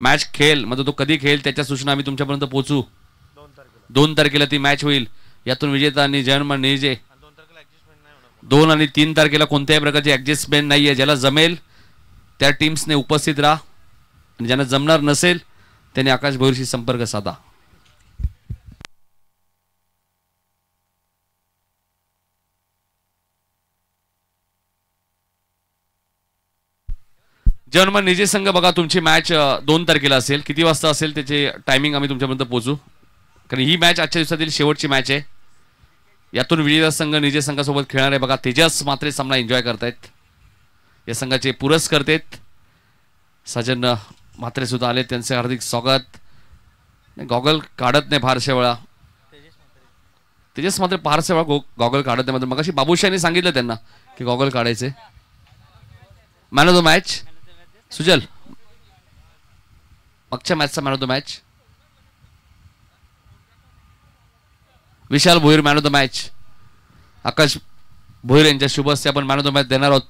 Match खेळ म्हणजे तो कधी खेळ त्याच्या सूचना आम्ही तुमच्यापर्यंत पोहोचू. 2 तारखेला ती मॅच होईल. यातून विजेता आणि जयमान निजे. 2 आणि 3 तारखेला कोणत्याही प्रकारची ॲडजस्टमेंट नाही आहे. ज्याला जमेल त्या टीम्सने उपस्थित राहा आणि ज्यांना जमणार नसेल त्यांनी आकाश भोईरशी संपर्क साधा. जर्मन निजे संघ बघा तुमची मॅच 2 तारखेला असेल. किती वाजता असेल त्याचे टायमिंग आम्ही तुमच्यापर्यंत पोहोचू, कारण ही मॅच आजच्या दिवसातील शेवटची मॅच आहे. यातून विजेता संघ निजे संघासोबत खेळणार आहे. बघा तेजस मात्रे सामना एन्जॉय करतायत. या संघाचे पुरस्कर्तेत सजन म्हात्रे सुद्धा आले, त्यांचे हार्दिक स्वागत. गॉगल काढत नाही फारशा वेळा. तेजस मात्र फारशा वेळा गॉगल काढत नाही. मात्र मगाशी बाबूशाने सांगितलं त्यांना की गॉगल काढायचे. Man of the match Sujal, मागच्या मॅचचा man of the match Vishal Bhoir. Man of the match Akash Bhoir यांच्या शुभ हस्ते आपण मॅन ऑफ द मॅच देणार आहोत.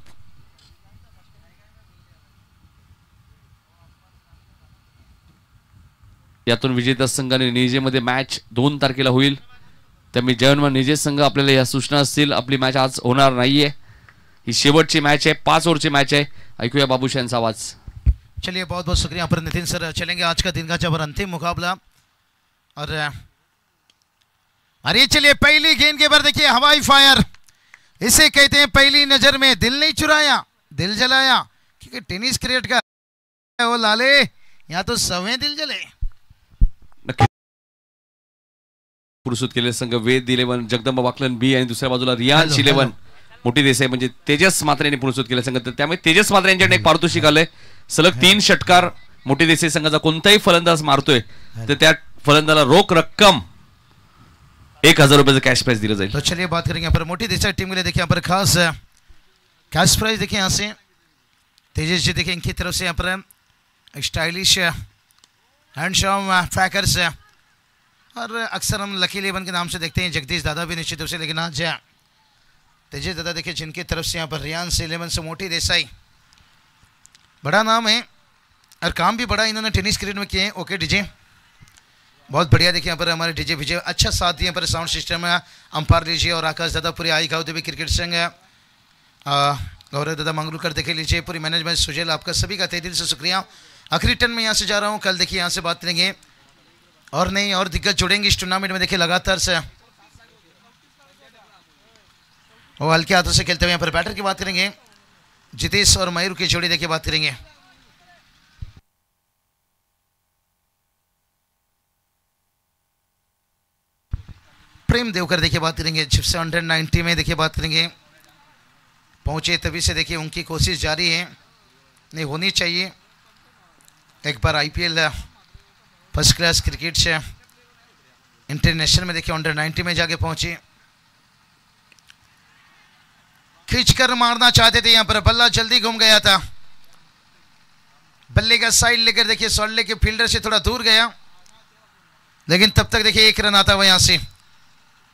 यातून विजेता संघ आणि निजेमध्ये मॅच 2 तारखेला होईल. त्यामुळे जयमान निजे संघ आपल्याला या सूचना असतील. आपली मॅच आज होणार नाहीये. ही शेवटची मॅच आहे, 5 ओव्हरची मॅच आहे. ऐकूया बाबूशांचा आवाज. चलिए बहुत बहुत शुक्रिया पर नितिन सर. चलेंगे आज का दिन का जबर अंतिम मुकाबला. और अरे चलिए पहली गेंद के बाद देखिए हवाई फायर, इसे कहते हैं पहली नजर में दिल नहीं चुराया दिल जलाया. क्योंकि टेनिस क्रिकेट का वो लाले यहाँ तो सवे दिल जले. पुरस्कृत केले संघ वेद 11, जगदंबा वाकलन बी आणि दुसऱ्या बाजूला रियांश 11 मोठी देसाई म्हणजे तेजस मात्रे यांनी पुरस्कृत केले संघ. तर त्यामुळे तेजस मात्रे यांच्याकडे एक पारितोषिक आलंय. सलग 3 षटकार मोठी देसाई संघाचा कोणताही फलंदाज मारतोय तर त्या फलंदाला रोख रक्कम 1000 रुपये कैश प्राइज दिया जाएगा. तो चलिए बात करेंगे यहाँ पर मोटी देसाई टीम के लिए. देखिए यहाँ पर खास कैश प्राइज देखिए यहाँ से तेजस जी देखिए इनकी तरफ से यहाँ पर एक स्टाइलिश हैंडशॉम फैकर्स. और अक्सर हम लकी 11 के नाम से देखते हैं जगदीश दादा भी निश्चित रूप से. लेकिन आज तेजस दादा देखिए जिनकी तरफ से यहाँ पर रियांश 11 से मोटी देसाई, बड़ा नाम है और काम भी बड़ा इन्होंने टेनिस क्रिकेट में किए हैं. ओके डीजे बहुत बढ़िया. देखिए यहाँ पर हमारे डीजे विजय अच्छा साथ दिए. यहाँ पर साउंड सिस्टम है अंपायर लीजिए और आकाश दादा पूरी आई गाँव देवी क्रिकेट संघ गौरव दादा मंगलूकर देखे लीजिए पूरी मैनेजमेंट. सुजल आपका सभी का तहे दिल से शुक्रिया. आखिरी टर्न में यहाँ से जा रहा हूँ. कल देखिए यहाँ से बात करेंगे और नहीं और दिग्गज जुड़ेंगे इस टूर्नामेंट में. देखिए लगातार से वो हल्के हाथों से खेलते हुए. यहाँ पर बैटर की बात करेंगे जितेश और मयूर की जोड़ी देखिए बात करेंगे. प्रेम देवकर देखिए बात करेंगे. जिप्से 190 में देखिए बात करेंगे पहुंचे तभी से देखिए उनकी कोशिश जारी है, नहीं होनी चाहिए. एक बार आईपीएल फर्स्ट क्लास क्रिकेट से इंटरनेशनल में देखिए अंडर 90 में जाके पहुंचे. खींचकर मारना चाहते थे, यहाँ पर बल्ला जल्दी घूम गया था. बल्ले का साइड लेकर देखिए सॉल्ले के फील्डर से थोड़ा दूर गया, लेकिन तब तक देखिए 1 रन आता हुआ यहाँ से.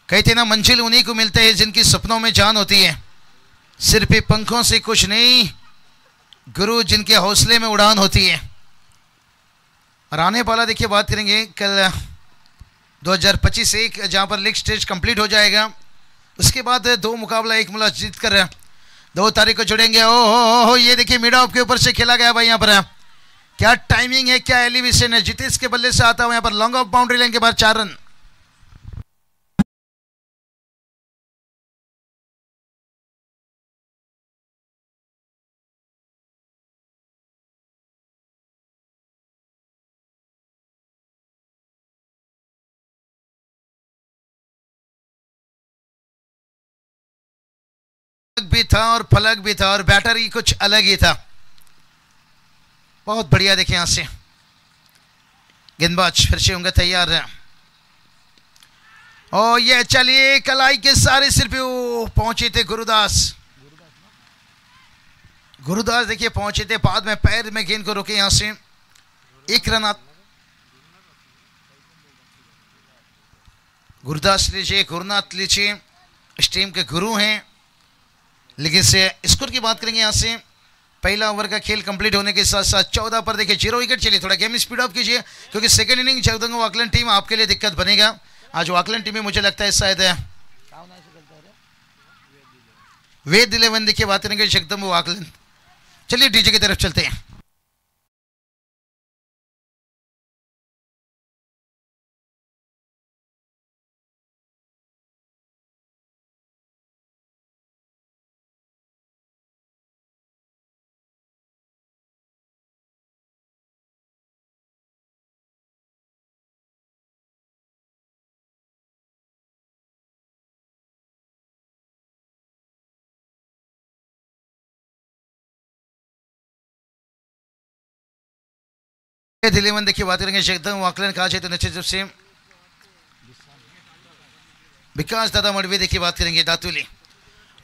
कहते ना मंजिल उन्हीं को मिलते हैं जिनकी सपनों में जान होती है. सिर्फ पंखों से कुछ नहीं, गुरु जिनके हौसले में उड़ान होती है. और आने वाला देखिए बात करेंगे कल 2025 एक जहाँ पर लीग स्टेज कंप्लीट हो जाएगा. उसके बाद 2 मुकाबला 1 मुकाबला जीत कर 2 तारीख को जुड़ेंगे. ओ ये देखिए मिड ऑफ के ऊपर से खेला गया भाई. यहाँ पर क्या टाइमिंग है, क्या एलिवेशन है. जितेश के बल्ले से आता हुआ यहाँ पर लॉन्ग ऑफ बाउंड्री लाइन के बाद 4 रन. भी था और फलक भी था और बैटर ही कुछ अलग ही था. बहुत बढ़िया. देखिए यहां से गेंदबाज फिर से होंगे तैयार है. और ये चलिए कलाई के सारे सिर पे पहुंचे थे गुरुदास. गुरुदास देखिए पहुंचे थे, बाद में पैर में गेंद को रोके. यहां से 1 रन. गुरुदास लीजिए, गुरुनाथ लीजिए, इस टीम के गुरु हैं. लेकिन से स्कोर की बात करेंगे यहाँ से पहला ओवर का खेल कंप्लीट होने के साथ साथ 14 पर देखिए 0 विकेट। चलिए थोड़ा गेम स्पीड अप कीजिए क्योंकि सेकंड इनिंग जगदंग ऑकलैंड टीम आपके लिए दिक्कत बनेगा। आज ऑकलैंड टीम में मुझे लगता है शायद वेद 11 देखिए बात करेंगे जगदंब ऑकलैंड। चलिए डीजे की तरफ चलते हैं। दिल्ली में देखिए बात करेंगे जगदंब ऑकलैंड कहा जाए तो निश्चित रूप से विकास दादा मडवी देखिए बात करेंगे दातुली।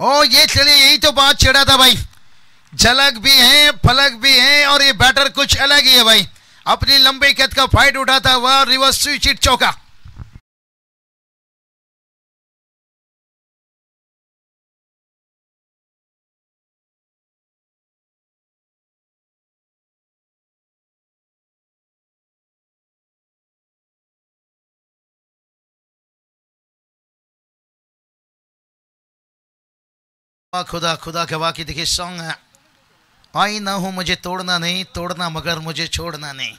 ओ ये चलिए यही तो बात छेड़ा था भाई, झलक भी है फलक भी है और ये बैटर कुछ अलग ही है भाई। अपनी लंबे कद का फाइट उठाता हुआ रिवर्स स्विच हिट चौका। खुदा खुदा के वाकई देखिए सॉन्ग है, आई ना हूं मुझे तोड़ना नहीं, तोड़ना मगर मुझे छोड़ना नहीं।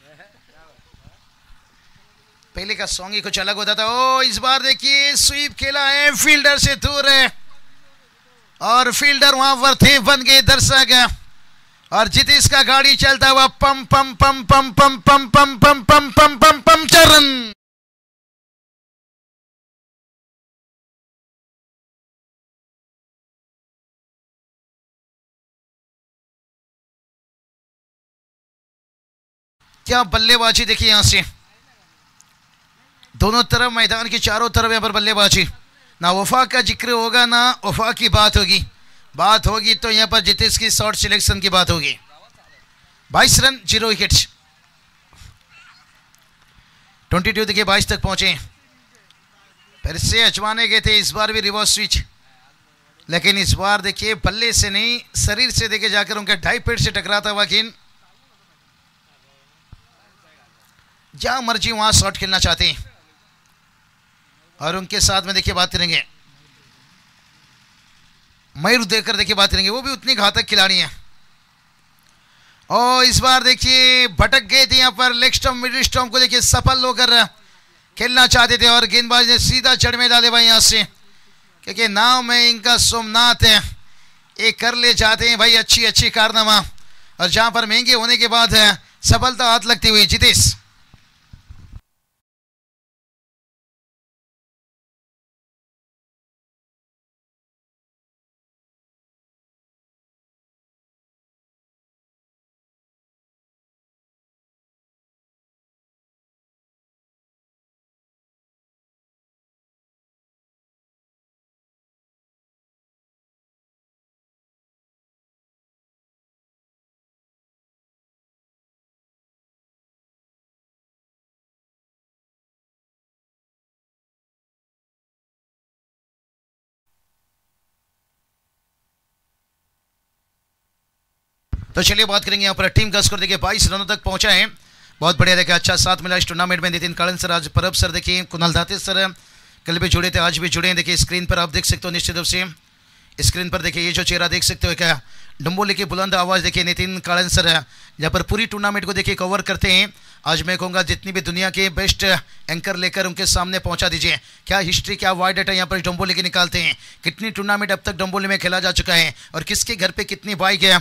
पहले का सॉन्ग ही कुछ अलग होता था। ओ इस बार देखिए स्वीप खेला है, फील्डर से दूर है और फील्डर वहां पर थे, बन गए दर्शक और जितेश का गाड़ी चलता हुआ पम पम पम पम पम पम पम पम पम पम पम पम चरण। क्या बल्लेबाजी देखिए यहां से, दोनों तरफ मैदान के चारों तरफ यहां पर बल्लेबाजी। ना वफा का जिक्र होगा ना वफा की बात होगी, बात होगी तो यहां पर जितेश की शॉर्ट सिलेक्शन की बात होगी। 22 रन 0 विकेट। 22 देखिए 22 तक पहुंचे, फिर से अजमाने गए थे इस बार भी रिवर्स स्विच, लेकिन इस बार देखिए बल्ले से नहीं शरीर से देखिए जाकर उनके ढाई पेट से टकराता हुआ गेंद। जहां मर्जी वहां शॉट खेलना चाहते हैं और उनके साथ में देखिए बात करेंगे मयूर देकर देखिए बात करेंगे, वो भी उतनी घातक खिलाड़ी हैं। और इस बार देखिए भटक गए थे यहां पर, लेग स्टंप मिडिल स्टंप को देखिए सफल होकर खेलना चाहते थे और गेंदबाज ने सीधा जड़ में डाले भाई यहां से, क्योंकि नाम में इनका सोमनाथ है, ये कर ले जाते हैं भाई अच्छी अच्छी कारनामा और जहां पर महंगे होने के बाद सफलता हाथ लगती हुई जितेश। तो चलिए बात करेंगे यहाँ पर टीम का स्कोर देखिए 22 रनों तक पहुंचा है, बहुत बढ़िया देखिए अच्छा साथ मिला इस टूर्नामेंट में। नितिन कालन सर, आज परब सर देखिए, कुणाल दाते सर कल भी जुड़े थे आज भी जुड़े हैं। देखिए स्क्रीन पर आप देख सकते हो निश्चित रूप से, स्क्रीन पर देखिए ये जो चेहरा देख सकते हो क्या, डम्बोली की बुलंद आवाज़ देखिए नितिन कालन सर जहाँ पर पूरी टूर्नामेंट को देखिए कवर करते हैं। आज मैं कहूँगा जितनी भी दुनिया के बेस्ट एंकर लेकर उनके सामने पहुंचा दीजिए। क्या हिस्ट्री क्या वाइड डाटा यहाँ पर डम्बोली के निकालते हैं, कितनी टूर्नामेंट अब तक डम्बोली में खेला जा चुका है और किसके घर पर कितनी बाइक है,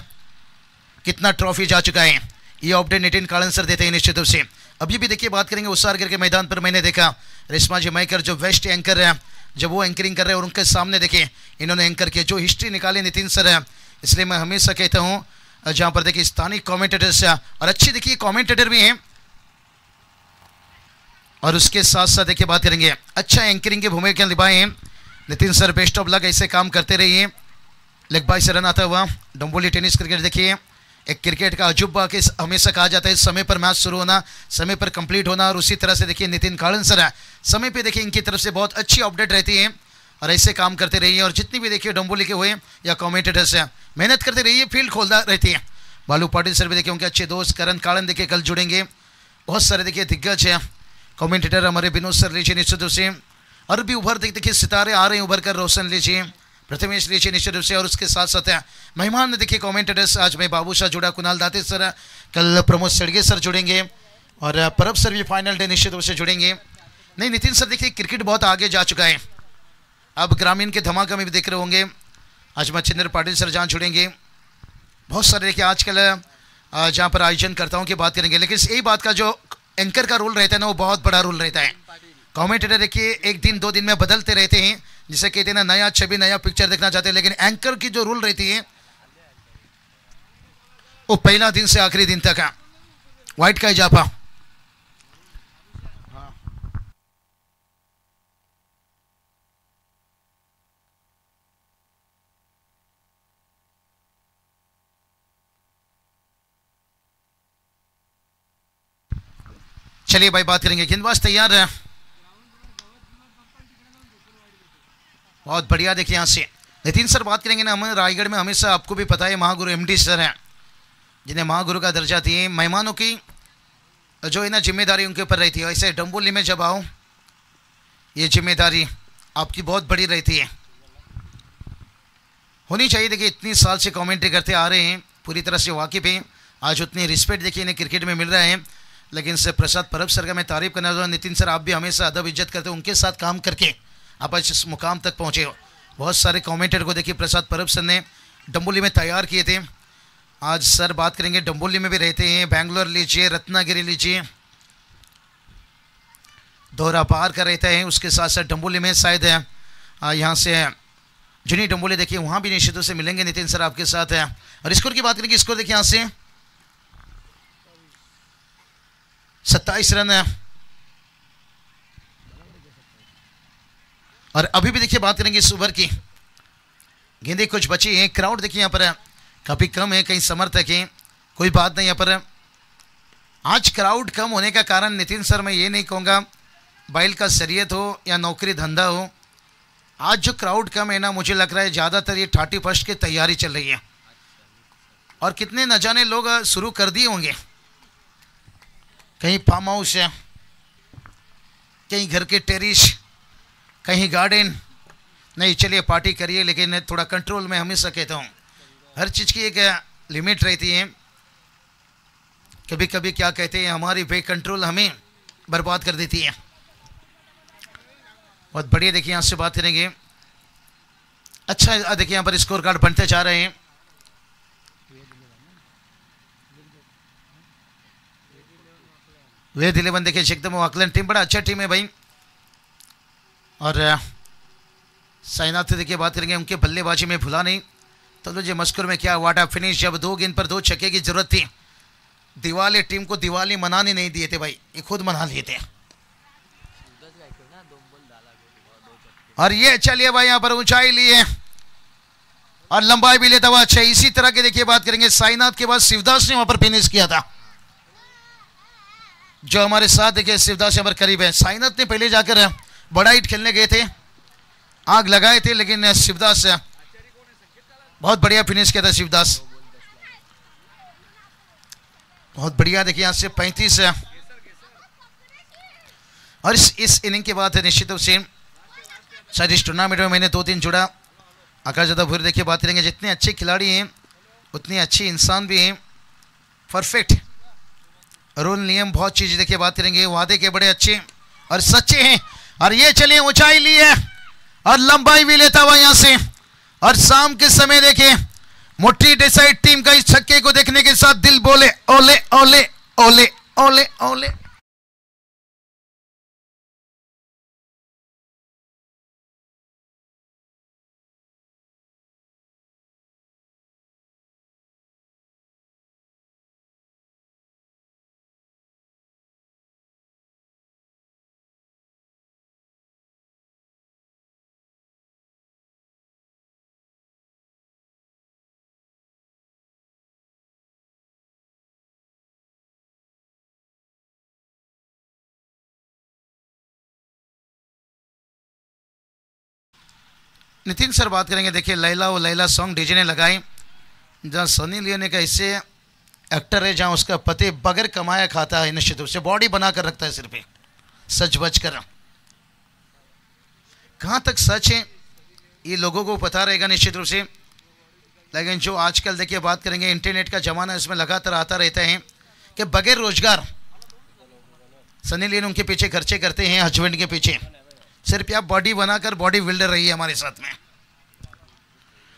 कितना ट्रॉफी जा चुका है, ये अपडेट नितिन कालन सर देते हैं निश्चित रूप से। अभी भी देखिए बात करेंगे उसारगर के मैदान पर मैंने देखा रेशमा जी मैकर जो वेस्ट एंकर है, जब वो एंकरिंग कर रहे हैं और उनके सामने देखिए इन्होंने एंकर किया, जो हिस्ट्री निकाली नितिन सर है। इसलिए मैं हमेशा कहता हूँ जहाँ पर देखिए स्थानीय कॉमेंटेटर्स और अच्छी देखिए कॉमेंटेटर भी हैं और उसके साथ साथ देखिए बात करेंगे अच्छा एंकरिंग की भूमिका निभाए हैं Nitin sir. Best of luck, ऐसे काम करते रहिए। लेग बाय से रन आता हुआ डम्बोली टेनिस क्रिकेट देखिए एक क्रिकेट का अजूबा के हमेशा कहा जाता है, समय पर मैच शुरू होना, समय पर कंप्लीट होना। और उसी तरह से देखिए नितिन कालन सर है, समय पे देखिए इनकी तरफ से बहुत अच्छी अपडेट रहती है और ऐसे काम करते रहिए। और जितनी भी देखिए डम्बोली के हुए या कमेंटेटर्स हैं, मेहनत करते रहिए, फील्ड खोलता रहती है बालू पाटिल सर भी देखिए उनके अच्छे दोस्त करण काड़न देखिए कल जुड़ेंगे। बहुत सारे देखिए दिग्गज हैं, कमेंटेटर हमारे विनोद सर लीजिए निश्चित रूप से, और भी उभर देखिए सितारे आ रहे हैं उभर कर, रोशन लीजिए, प्रथमेश लीजिए निश्चित रूप से, और उसके साथ साथ मेहमान देखिए कमेंटेटर्स आज मैं बाबू शाह जुड़ा, कुणाल दाते सर, कल प्रमोद सड़गे सर जुड़ेंगे, और परब सर भी फाइनल डे निश्चित रूप से जुड़ेंगे। नहीं नितिन सर देखिए क्रिकेट बहुत आगे जा चुका है, अब ग्रामीण के धमाका में भी देख रहे होंगे, आज मच्छिंद्र पाटिल सर जहाँ जुड़ेंगे। बहुत सारे देखिए आजकल जहाँ पर आयोजन करताओं की बात करेंगे, लेकिन यही बात का जो एंकर का रोल रहता है ना वो बहुत बड़ा रोल रहता है। कमेंटेटर देखिए एक दिन दो दिन में बदलते रहते हैं, जिसे कहते हैं ना नया छवि नया पिक्चर देखना चाहते हैं, लेकिन एंकर की जो रोल रहती है वो पहला दिन से आखिरी दिन तक है। व्हाइट का इजाफा चलिए भाई बात करेंगे, गेंदबाज तैयार है, बहुत बढ़िया। देखिए यहाँ से नितिन सर बात करेंगे ना, हमें रायगढ़ में हमेशा आपको भी पता है महागुरु एमडी सर हैं, जिन्हें महागुरु का दर्जा दिए, मेहमानों की जो है ना जिम्मेदारी उनके ऊपर रहती है। ऐसे डम्बोली में जब आओ ये जिम्मेदारी आपकी बहुत बड़ी रहती है, होनी चाहिए। देखिए इतनी साल से कमेंट्री करते आ रहे हैं, पूरी तरह से वाकिफ हैं, आज उतनी रिस्पेक्ट देखिए इन्हें क्रिकेट में मिल रहा है। लेकिन सर प्रसाद परब सर का मैं तारीफ करना चाहूँगा, नितिन सर आप भी हमेशा अदब इज्जत करते हो, उनके साथ काम करके आप आज इस मुकाम तक पहुँचे हो। बहुत सारे कमेंटेटर को देखिए प्रसाद परब सर ने डम्बोली में तैयार किए थे, आज सर बात करेंगे डम्बोली में भी रहते हैं, बेंगलोर लीजिए, रत्नागिरी लीजिए, दोहरा पार का रहता है, उसके साथ साथ डम्बोली में शायद यहाँ से जुनी डम्बोली देखिए वहाँ भी निश्चित रूप से मिलेंगे नितिन सर आपके साथ है। और स्कोर की बात करेंगे, स्कोर देखिए यहाँ से 27 रन है। और अभी भी देखिए बात करेंगे इस ओवर की, गेंदें कुछ बची हैं, क्राउड देखिए यहाँ पर काफ़ी कम है, कई समर्थक हैं, कोई बात नहीं। यहाँ पर आज क्राउड कम होने का कारण नितिन सर मैं ये नहीं कहूँगा बैल का शरीयत हो या नौकरी धंधा हो, आज जो क्राउड कम है ना मुझे लग रहा है ज़्यादातर ये 31 की तैयारी चल रही है, और कितने न जाने लोग शुरू कर दिए होंगे, कहीं फार्म हाउस है, कहीं घर के टेरिस, कहीं गार्डन। नहीं चलिए पार्टी करिए, लेकिन थोड़ा कंट्रोल में हमेशा कहता हूँ, हर चीज़ की एक लिमिट रहती है। कभी कभी क्या कहते हैं हमारी बे कंट्रोल हमें बर्बाद कर देती है। बहुत बढ़िया देखिए यहाँ से बात करेंगे, अच्छा देखिए यहाँ पर स्कोर कार्ड बनते जा रहे हैं। वे दिलेवन देखिए एकदम ऑकलैंड टीम बड़ा अच्छा टीम है भाई, और साइनाथ देखिए बात करेंगे उनके बल्लेबाजी में भुला नहीं, तो मुझे मस्कुर में क्या वाटा फिनिश, जब 2 गेंद पर 2 छक्के की जरूरत थी, दिवाली टीम को दिवाली मनाने नहीं दिए थे भाई, ये खुद मना लिए थे। और ये चलिए भाई यहाँ पर ऊंचाई लिए और लंबाई भी लेता हुआ अच्छा। इसी तरह के देखिए बात करेंगे साईनाथ के बाद शिवदास ने वहां पर फिनिश किया था, जो हमारे साथ देखिए शिवदास हमारे करीब है। साईनाथ ने पहले जाकर बड़ा हिट खेलने गए थे, आग लगाए थे, लेकिन शिवदास बहुत बढ़िया फिनिश किया था शिवदास, बहुत बढ़िया देखिए यहाँ से 35 है। और इस इनिंग के बाद निश्चित रूप से शायद इस टूर्नामेंट में मैंने 2 दिन जुड़ा, आकाश ज़्यादा भूर देखिए बात करेंगे, जितने अच्छे खिलाड़ी हैं उतने अच्छे इंसान भी हैं, परफेक्ट रूल नियम बहुत चीज़ देखिए बात करेंगे, वादे के बड़े अच्छे और सच्चे हैं। और ये चलिए ऊंचाई ली है और लंबाई भी लेता हुआ यहाँ से, और शाम के समय देखिए मुट्ठी डिसाइड टीम का इस छक्के को देखने के साथ दिल बोले ओले ओले ओले ओले ओले। नितिन सर बात करेंगे, देखिए लैला वो लैला सॉन्ग डीजे ने लगाई, जहाँ सनी लियोन का इससे एक्टर है जहां उसका पति बगैर कमाया खाता है, निश्चित रूप से बॉडी बना कर रखता है सिर पे, सच बच कर। कहाँ तक सच है ये लोगों को पता रहेगा निश्चित रूप से, लेकिन जो आजकल देखिए बात करेंगे इंटरनेट का ज़माना, इसमें लगातार आता रहता है कि बगैर रोजगार सनी लियोन उनके पीछे खर्चे करते हैं, हस्बैंड के पीछे, सिर्फ आप बॉडी बनाकर बॉडी बिल्डर रही है हमारे साथ में।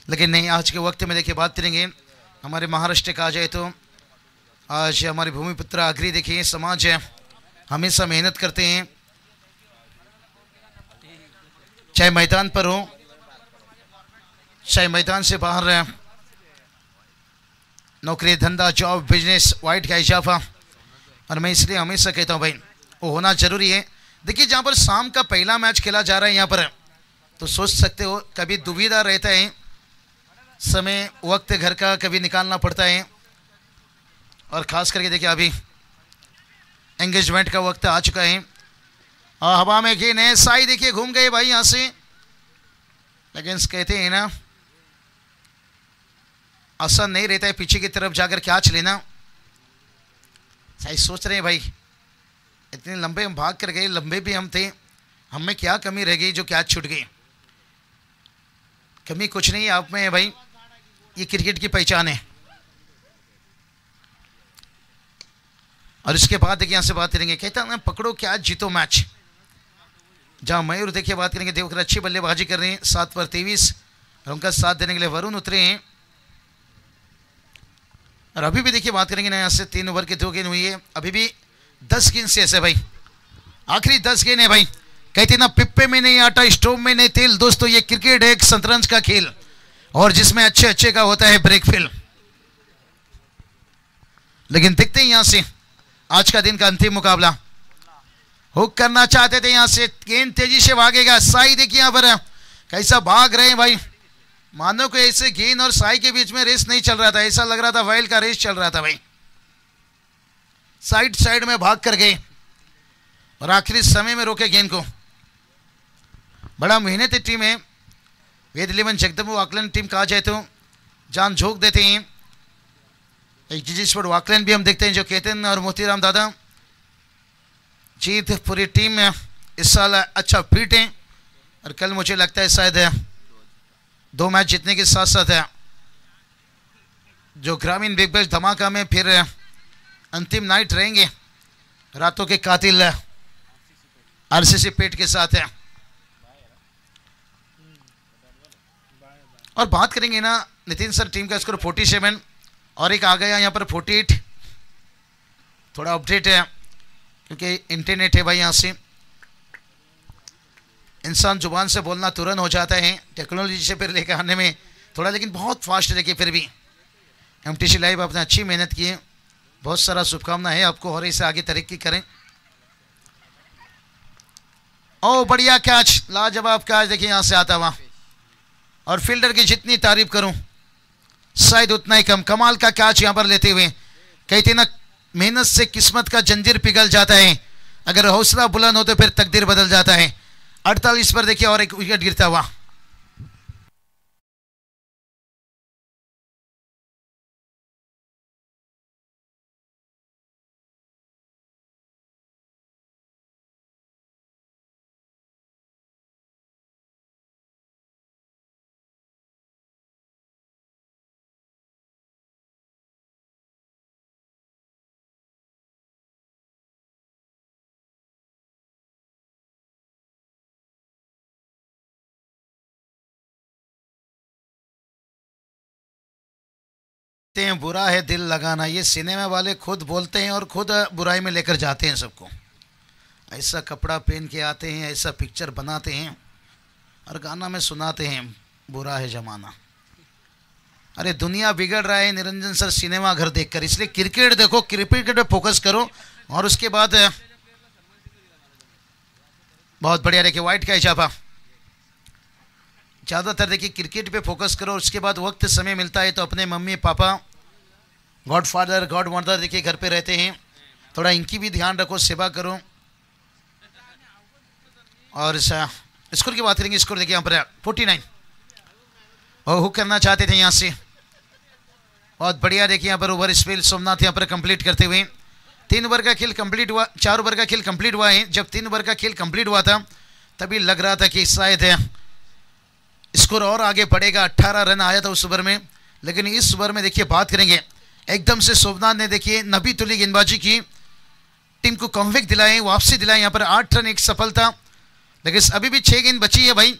लेकिन नहीं, आज के वक्त में देखिए बात करेंगे हमारे महाराष्ट्र का आ जाए तो आज हमारे भूमिपुत्र आगरी देखिए समाज है, हमेशा मेहनत करते हैं, चाहे मैदान पर हो चाहे मैदान से बाहर रहे, नौकरी धंधा जॉब बिजनेस वाइट का इजाफा। और मैं इसलिए हमेशा कहता हूँ भाई वो होना जरूरी है। देखिए जहाँ पर शाम का पहला मैच खेला जा रहा है यहाँ पर, तो सोच सकते हो कभी दुविधा रहता है, समय वक्त घर का कभी निकालना पड़ता है, और ख़ास करके देखिए अभी एंगेजमेंट का वक्त आ चुका है और हवा में गेंद है, साई देखिए घूम गए भाई यहाँ से, लेकिन कहते हैं ना आसान नहीं रहता है पीछे की तरफ जाकर कैच लेना। साई सोच रहे हैं भाई इतने लंबे हम भाग कर गए, लंबे भी हम थे, हमें क्या कमी रह गई जो कैच छूट गई। कमी कुछ नहीं है आप में है भाई, ये क्रिकेट की पहचान है। और इसके बाद देखिए यहाँ से बात करेंगे, कहता है पकड़ो क्या जीतो मैच, जहाँ मयूर देखिए बात करेंगे देवकर अच्छी बल्लेबाजी कर रहे हैं 7 पर 23, और उनका साथ देने के लिए वरुण उतरे हैं। और अभी भी देखिए बात करेंगे ना यहाँ से 3 ओवर की 2 गेंद हुई है, अभी भी 10 गेंद से ऐसे भाई, आखिरी 10 गेंद है भाई। कहते ना पिप्पे में नहीं आटा स्टोव में नहीं तेल। दोस्तों ये क्रिकेट है एक शतरंज का खेल, और जिसमें अच्छे अच्छे का होता है ब्रेक फील। लेकिन देखते हैं यहाँ से आज का दिन का अंतिम मुकाबला, हुक करना चाहते थे यहाँ से, गेंद तेजी से भागेगा, साई देखिए यहाँ पर कैसा भाग रहे हैं भाई, मानो कि ऐसे गेंद और साई के बीच में रेस नहीं चल रहा था, ऐसा लग रहा था वाइल्ड का रेस चल रहा था भाई। साइड साइड में भाग कर गए और आखिरी समय में रोके गेंद को। बड़ा मेहनती टीम है वेद 11 जगदम्बू वाकलैंड टीम कहा जाए तो, जान झोंक देते हैं। एक जीजी स्पोर्ट वाकलैंड भी हम देखते हैं जो केतन और मोतीराम दादा, जीत पूरी टीम में इस साल अच्छा फिट है, और कल मुझे लगता है शायद 2 मैच जीतने के साथ साथ जो ग्रामीण बिग बैश धमाका में फिर अंतिम नाइट रहेंगे रातों के कातिल आरसीसी पेट के साथ है। और बात करेंगे ना नितिन सर टीम का स्कोर 47 और एक आ गया यहाँ पर 48, थोड़ा अपडेट है क्योंकि इंटरनेट है भाई, यहाँ से इंसान जुबान से बोलना तुरंत हो जाता है, टेक्नोलॉजी से फिर लेकर आने में थोड़ा, लेकिन बहुत फास्ट है। देखिए फिर भी एमटीसी लाइव आपने अच्छी मेहनत की है, बहुत सारा शुभकामना है आपको और इसे आगे तरक्की करें। ओ बढ़िया कैच, लाजवाब कैच देखिए यहाँ से आता हुआ, और फील्डर की जितनी तारीफ करूं शायद उतना ही कम। कमाल का कैच यहाँ पर लेते हुए, कहते ना मेहनत से किस्मत का जंजीर पिघल जाता है, अगर हौसला बुलंद हो तो फिर तकदीर बदल जाता है। 48 पर देखिए और एक विकेट गिरता हुआ। हैं बुरा है दिल लगाना, ये सिनेमा वाले खुद बोलते हैं और खुद बुराई में लेकर जाते हैं सबको। ऐसा कपड़ा पहन के आते हैं, ऐसा पिक्चर बनाते हैं और गाना में सुनाते हैं बुरा है जमाना। अरे दुनिया बिगड़ रहा है निरंजन सर सिनेमा घर देखकर, इसलिए क्रिकेट देखो, क्रिकेट पे फोकस करो। और उसके बाद बहुत बढ़िया देखिए वाइट का इजाफा, ज़्यादातर देखिए क्रिकेट पे फोकस करो। उसके बाद वक्त समय मिलता है तो अपने mummy papa God father God mother देखिए घर पे रहते हैं, थोड़ा इनकी भी ध्यान रखो, सेवा करो। और स्कोर की बात करेंगे, स्कोर देखिए यहाँ पर 49 और हुक करना चाहते थे यहाँ से, बहुत बढ़िया देखिए यहाँ पर ओवर स्पेल सोमनाथ यहाँ पर कंप्लीट करते हुए 3 ओवर का खेल कंप्लीट हुआ, 4 ओवर का खेल कंप्लीट हुआ है। जब 3 ओवर का खेल कंप्लीट हुआ था तभी लग रहा था कि शायद स्कोर और आगे बढ़ेगा। 18 रन आया था उस ओवर में, लेकिन इस ओवर में देखिए बात करेंगे एकदम से सोमनाथ ने देखिए नबी तुली गेंदबाजी की, टीम को कमबैक दिलाए, वापसी दिलाए। यहाँ पर 8 रन एक सफलता, लेकिन अभी भी 6 गेंद बची है भाई।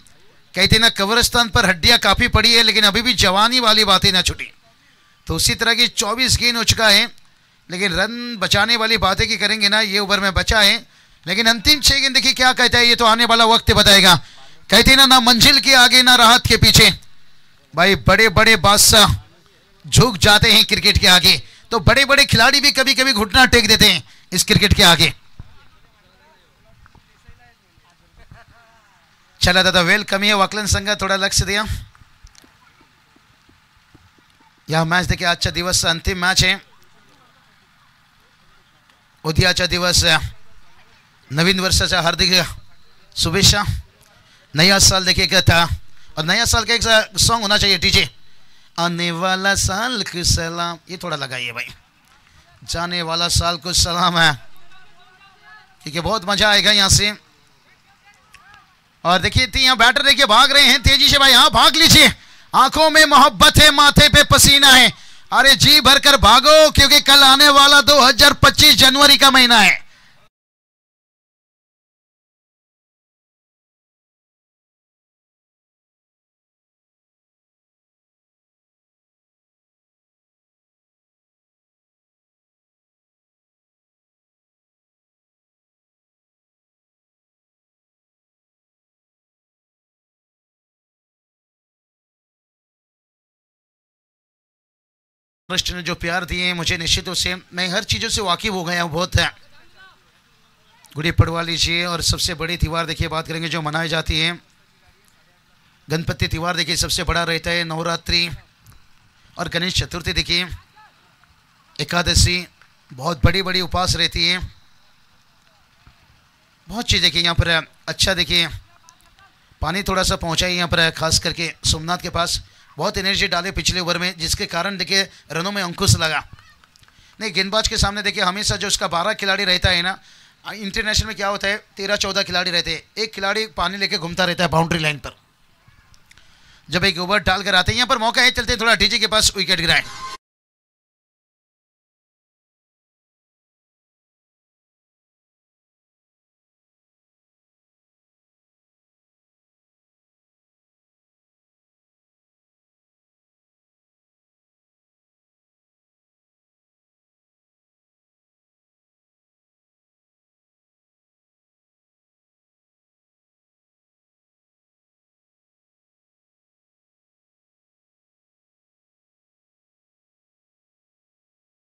कहते ना कब्रिस्तान पर हड्डियां काफी पड़ी है, लेकिन अभी भी जवानी वाली बातें ना छुटी। तो उसी तरह की 24 गेंद हो चुका है, लेकिन रन बचाने वाली बातें की करेंगे ना, ये ओवर में बचा है। लेकिन अंतिम 6 गेंद देखिए क्या कहता है, ये तो आने वाला वक्त बताएगा। कहते ना मंजिल के आगे ना राहत के पीछे। भाई बड़े बड़े बादशाह झुक जाते हैं क्रिकेट के आगे, तो बड़े बड़े खिलाड़ी भी कभी कभी घुटना टेक देते हैं इस क्रिकेट के आगे। चला दादा वेल कमी है, वाकलन संघ थोड़ा लक्ष्य दिया। यह मॅच देखिए आजच्या दिवस अंतिम मॅच आहे। उद्याचा दिवस नवीन वर्षाच्या हार्दिक शुभेच्छा। नया साल देखिए क्या था, और नया साल का एक सॉन्ग होना चाहिए डीजे, आने वाला साल को सलाम, ये थोड़ा लगाइए भाई। जाने वाला साल को सलाम है, क्योंकि बहुत मजा आएगा यहाँ से। और देखिए यहाँ बैटर देखिए भाग रहे हैं तेजी से भाई, हाँ भाग लीजिए। आंखों में मोहब्बत है, माथे पे पसीना है, अरे जी भरकर भागो, क्योंकि कल आने वाला 2025 जनवरी का महीना है। ने जो प्यार दिए हैं मुझे, निश्चितों से मैं हर चीजों से वाकिफ हो गया हूँ बहुत है। गुड़ी पड़वा लीजिए, और सबसे बड़ी त्योहार देखिए बात करेंगे जो मनाई जाती है, गणपति त्योहार देखिए सबसे बड़ा रहता है, नवरात्रि और गणेश चतुर्थी देखिए, एकादशी बहुत बड़ी बड़ी उपास रहती है। बहुत चीज़ देखिए यहाँ पर अच्छा देखिए पानी थोड़ा सा पहुँचाइए यहाँ पर, खास करके सोमनाथ के पास बहुत एनर्जी डाले पिछले ओवर में, जिसके कारण देखिए रनों में अंकुश लगा। नहीं गेंदबाज के सामने देखिए हमेशा जो उसका 12 खिलाड़ी रहता है ना, इंटरनेशनल में क्या होता है 13-14 खिलाड़ी रहते हैं, एक खिलाड़ी पानी लेके घूमता रहता है बाउंड्री लाइन पर। जब एक ओवर डालकर आते हैं यहाँ पर मौका है, चलते थोड़ा डीजे के पास विकेट गिराए।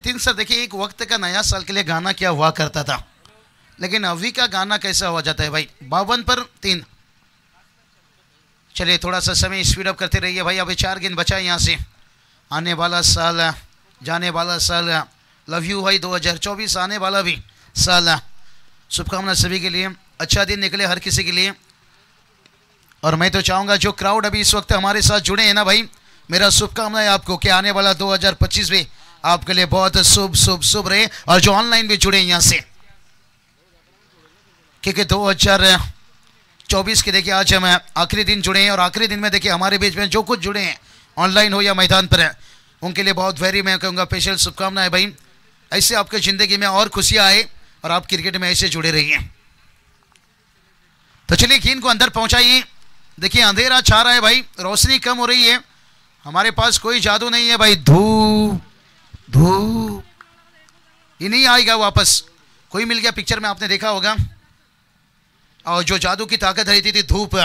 तीन सर देखिए एक वक्त का नया साल के लिए गाना क्या हुआ करता था, लेकिन अभी का गाना कैसा हुआ जाता है भाई, 52 पर 3। चलिए थोड़ा सा समय स्पीड अप करते रहिए भाई, अभी 4 गेंद बचा है यहाँ से। आने वाला साल, जाने वाला साल, लव यू भाई 2024 आने वाला भी साल। शुभकामना सभी के लिए, अच्छा दिन निकले हर किसी के लिए। और मैं तो चाहूँगा जो क्राउड अभी इस वक्त हमारे साथ जुड़े हैं ना भाई, मेरा शुभकामना है आपको कि आने वाला 2025 में आपके लिए बहुत शुभ शुभ शुभ रहे। और जो ऑनलाइन भी जुड़े यहाँ से, क्योंकि 2024 के देखिए आज हम आखिरी दिन जुड़े हैं, और आखिरी दिन में देखिए हमारे बीच में जो कुछ जुड़े हैं ऑनलाइन हो या मैदान पर है, उनके लिए बहुत वेरी मैं कहूँगा स्पेशल शुभकामनाएं भाई। ऐसे आपके ज़िंदगी में और खुशियाँ आए, और आप क्रिकेट में ऐसे जुड़े रहिए। तो चलिए गेंद को अंदर पहुँचाइए। देखिए अंधेरा छा रहा है भाई, रोशनी कम हो रही है, हमारे पास कोई जादू नहीं है भाई, धूप धूप ये नहीं आएगा वापस। कोई मिल गया पिक्चर में आपने देखा होगा, और जो जादू की ताकत रहती थी धूप,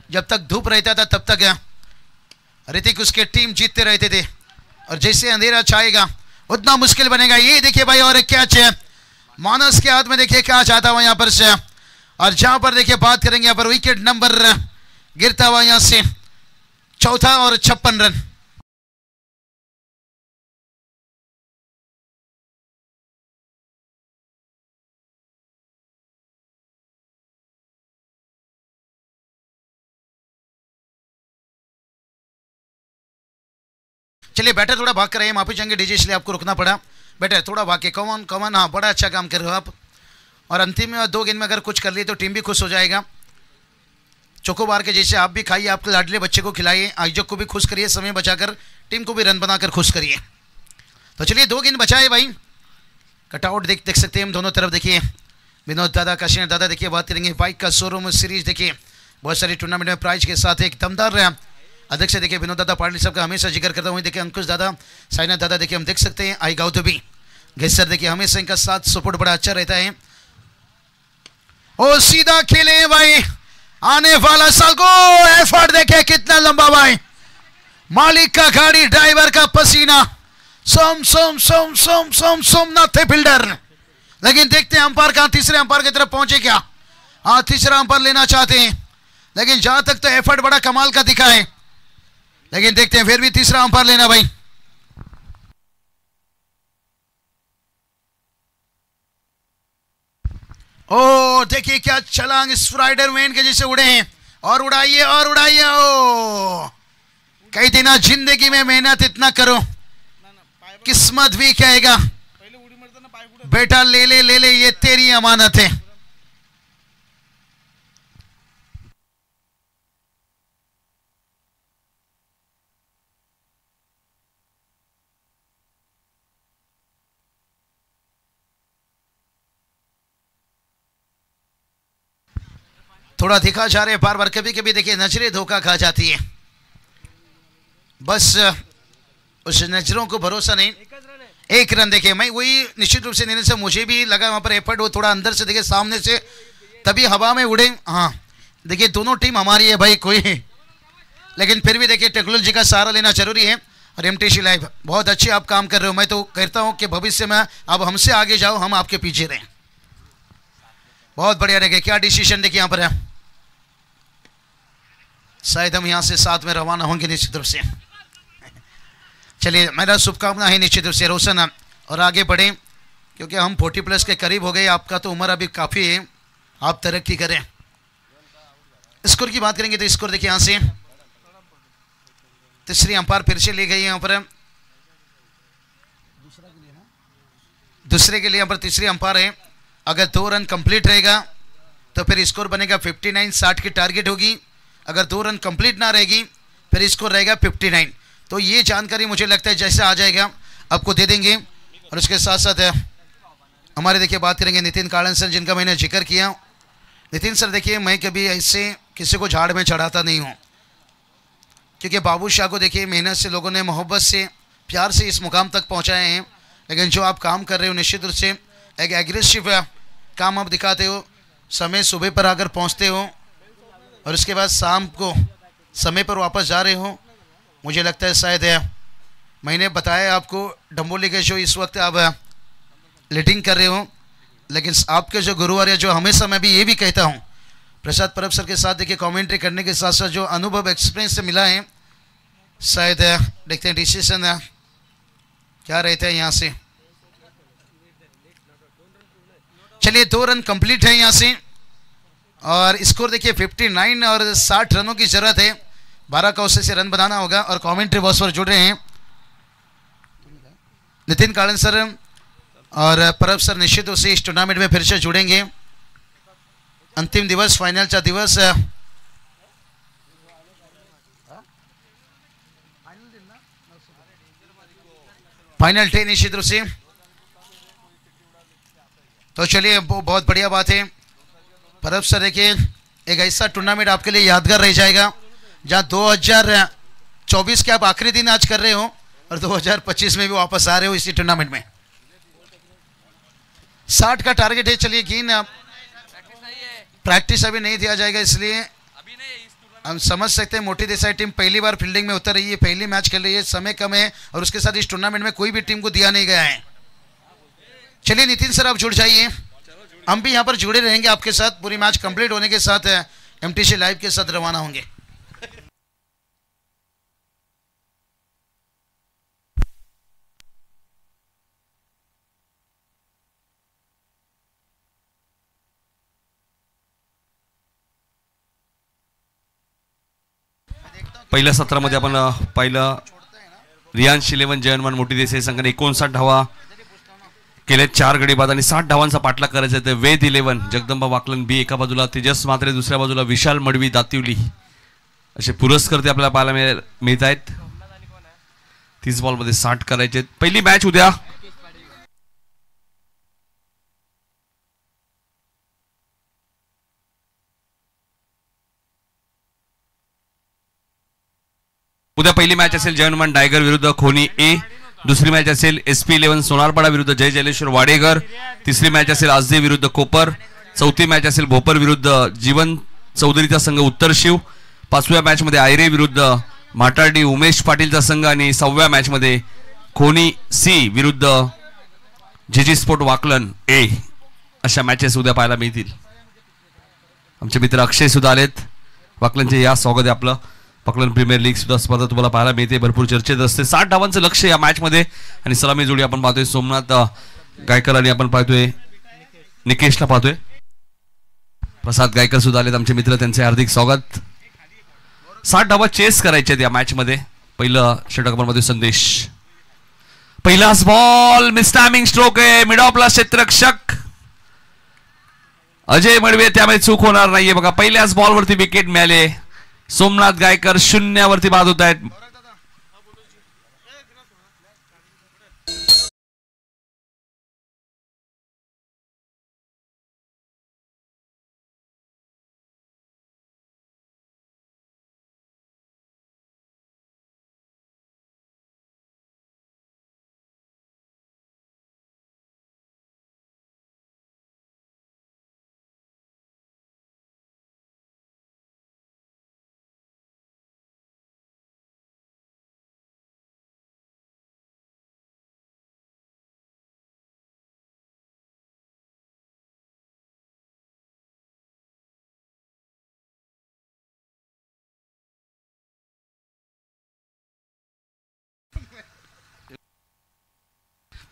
जब तक धूप रहता था तब तक ऋतिक उसके टीम जीतते रहते थे, और जैसे अंधेरा छाएगा उतना मुश्किल बनेगा। ये देखिए भाई, और कैच है मानस के हाथ में, देखिए क्या चाहता हुआ यहाँ पर से। और जहां पर देखिए बात करेंगे यहाँ पर विकेट नंबर गिरता हुआ यहाँ से चौथा, और 56 रन। चलिए बैटर थोड़ा भाग कर रहे हैं, माफी चाहेंगे डीजे, इसलिए आपको रुकना पड़ा। बैटर थोड़ा भाग के कमन कमन, हाँ बड़ा अच्छा काम कर रहे हो आप। और अंतिम में 2 गेंद में अगर कुछ कर लिए तो टीम भी खुश हो जाएगा। चोकोबार के जैसे आप भी खाइए, आपके लाडले बच्चे को खिलाइए, आयोजक को भी खुश करिए, समय बचाकर टीम को भी रन बनाकर खुश करिए। तो चलिए 2 गेंद बचाए भाई। कटआउट देख सकते हैं हम दोनों तरफ। देखिए विनोद दादा, काशीनाथ दादा, देखिए बात करेंगे बाइक का शोरूम सीरीज। देखिए बहुत सारी टूर्नामेंट में प्राइज के साथ एक दमदार अध्यक्ष। देखिए विनोद दादा पाटिल साहब का हमेशा जिक्र करता हूँ। देखिए अंकुश दादा, साइनाथ दादा, देखिए हम देख सकते हैं आई गाँव तो भी सर, देखिए हमेशा इनका साथ सपोर्ट बड़ा अच्छा रहता है। ओ सीधा खेले भाई, आने वाला साल को एफर्ट देखे कितना लंबा भाई, मालिक का गाड़ी, ड्राइवर का पसीना, सोमनाथ थे फील्डर। लेकिन देखते हैं अंपायर कहां, तीसरे अंपायर की तरफ पहुंचे क्या? हाँ तीसरा अंपायर लेना चाहते हैं, लेकिन जहां तक तो एफर्ट बड़ा कमाल का दिखा है, लेकिन देखते हैं फिर भी तीसरा अंपायर लेना भाई। ओ देखिए क्या छलांग स्पाइडर मैन के जैसे उड़े हैं, और उड़ाइए और उड़ाइए। ओ कई दिन जिंदगी में मेहनत इतना करो, किस्मत भी कहेगा बेटा ले ले ये तेरी अमानत है। थोड़ा दिखा जा रहे बार बार, कभी कभी देखिए नजरें धोखा खा जाती है, बस उस नजरों को भरोसा नहीं। 1 रन देखिए, मैं वही निश्चित रूप से देने से मुझे भी लगा वहां पर एफर्ट वो थोड़ा अंदर से देखिए सामने से तभी हवा में उड़े। हाँ देखिए दोनों टीम हमारी है भाई कोई, लेकिन फिर भी देखिए टेक्नोलॉजी का सहारा लेना जरूरी है। और एमटीसी लाइव बहुत अच्छे आप काम कर रहे हो, मैं तो कहता हूं कि भविष्य में आप हमसे आगे जाओ, हम आपके पीछे रहें। बहुत बढ़िया देखिए क्या डिसीजन देखिए यहाँ पर है। शायद हम यहाँ से साथ में रवाना होंगे निश्चित रूप से। चलिए मेरा शुभकामना है निश्चित रूप से रोशन और आगे बढ़े, क्योंकि हम 40+ के करीब हो गए। आपका तो उम्र अभी काफ़ी है, आप तरक्की करें। स्कोर की बात करेंगे तो स्कोर देखिए यहाँ से तीसरी अंपायर फिर से ले गई यहाँ पर, दूसरे के लिए यहाँ पर तीसरी अंपायर है। अगर 2 रन कंप्लीट रहेगा तो फिर स्कोर बनेगा 59, 60 की टारगेट होगी। अगर 2 रन कंप्लीट ना रहेगी फिर स्कोर रहेगा 59। तो ये जानकारी मुझे लगता है जैसे आ जाएगा आपको दे देंगे। और उसके साथ साथ हमारे देखिए बात करेंगे नितिन कालन सर, जिनका मैंने जिक्र किया। नितिन सर देखिए मैं कभी ऐसे किसी को झाड़ में चढ़ाता नहीं हूँ, क्योंकि बाबू शाह को देखिए मेहनत से लोगों ने मोहब्बत से प्यार से इस मुकाम तक पहुँचाए हैं। लेकिन जो आप काम कर रहे हो निश्चित रूप से एक एग्रेसिव काम आप दिखाते हो, समय सुबह पर आकर पहुँचते हो और उसके बाद शाम को समय पर वापस जा रहे हो। मुझे लगता है शायद मैंने बताया आपको डम्बोली के जो इस वक्त आप लीडिंग कर रहे हो, लेकिन आपके जो गुरुवार है, जो हमेशा मैं भी ये भी कहता हूँ, प्रसाद परब सर के साथ देखिए कमेंट्री करने के साथ साथ जो अनुभव एक्सपीरियंस से मिला है, शायद देखते हैं डिसीजन क्या रहता है यहाँ से। चलिए 2 रन कंप्लीट है यहाँ से और स्कोर देखिए 59 और 60 रनों की जरूरत है। 12 का से रन बनाना होगा। और कमेंट्री बॉक्स पर जुड़ रहे हैं नितिन कालन सर और परब सर, निश्चित रूप से इस टूर्नामेंट में फिर से जुड़ेंगे। अंतिम दिवस, फाइनल चा दिवस, फाइनल डे निश्चित रूप से। तो चलिए वो बहुत बढ़िया बात है। परब सर देखिए एक ऐसा टूर्नामेंट आपके लिए यादगार रह जाएगा, जहां 2024 के आप आखिरी दिन आज कर रहे हो और 2025 में भी वापस आ रहे हो इसी टूर्नामेंट में। 60 का टारगेट है। चलिए गेंद प्रैक्टिस अभी नहीं दिया जाएगा, इसलिए हम समझ सकते हैं मोटी देसाई टीम पहली बार फील्डिंग में उतर रही है, पहली मैच खेल रही है, समय कम है और उसके साथ इस टूर्नामेंट में कोई भी टीम को दिया नहीं गया है। चलिए नितिन सर आप जुड़ जाइए, हम भी यहाँ पर जुड़े रहेंगे आपके साथ। पूरी मैच कंप्लीट होने के साथ एमटीसी लाइव के साथ रवाना होंगे। पहिल्या सत्रामध्ये आपण पाहिलं रियांश 11 जयनमान मोठी देसाई संघाने 59 धावा केले, 4 गडी बाद आणि 60 धावांचा पाठलाग करायचा आहे. वेद 11 जगदंबा वाकलन बी एका बाजूला, तेजस म्हात्रे दुसऱ्या बाजूला, विशाल मडवी दातिवली असे पुरस्कर्ते आपल्याला पाहायला मिळत आहेत. 30 बॉलमध्ये 60 करायचे. पहिली मॅच उद्या पहिली मॅच असेल जयनमान डायगर विरुद्ध खोनी ए. दुसरी मॅच असेल SP 11 सोनारपाडा विरुद्ध जय जलेश्वर वाडेगर. तिसरी मॅच असेल आजदे विरुद्ध कोपर. चौथी मॅच असेल भोपर विरुद्ध जीवन चौधरीचा संघ उत्तर शिव. पाचव्या मॅच मध्ये आयरे विरुद्ध माटाडी उमेश पाटीलचा संघ आणि 6व्या मॅच मध्ये खोनी सी विरुद्ध जीजी स्पोर्ट वाकलन ए. अशा मॅचेस उद्या पाहायला मिळतील. आमचे मित्र अक्षय सुद्धा आलेत वाकलनचे. या स्वागत आहे आपलं. वाकलन प्रीमियर लीग सुद्धा स्पर्धा तुम्हाला पाहायला मिळते, भरपूर चर्चेत असते. 60 धावांचं लक्ष या मॅच मध्ये आणि सलामी जोडी आपण पाहतोय सोमनाथ गायकर आणि आपण पाहतोय निकेशला पाहतोय. प्रसाद गायकर सुद्धा आलेत आमचे मित्र, त्यांचे हार्दिक स्वागत. 60 धावा चेस करायचे या मॅच मध्ये. पहिलं षटकामध्ये संदेश. पहिलाच बॉल मिस टायमिंग स्ट्रोक आहे. मिड ऑफला क्षेत्ररक्षक अजय मडवे, त्यामुळे चूक होणार नाहीये. बघा पहिल्याच बॉलवरती विकेट मिळाले. सोमनाथ गायकर 0 वरती बाद होत आहेत.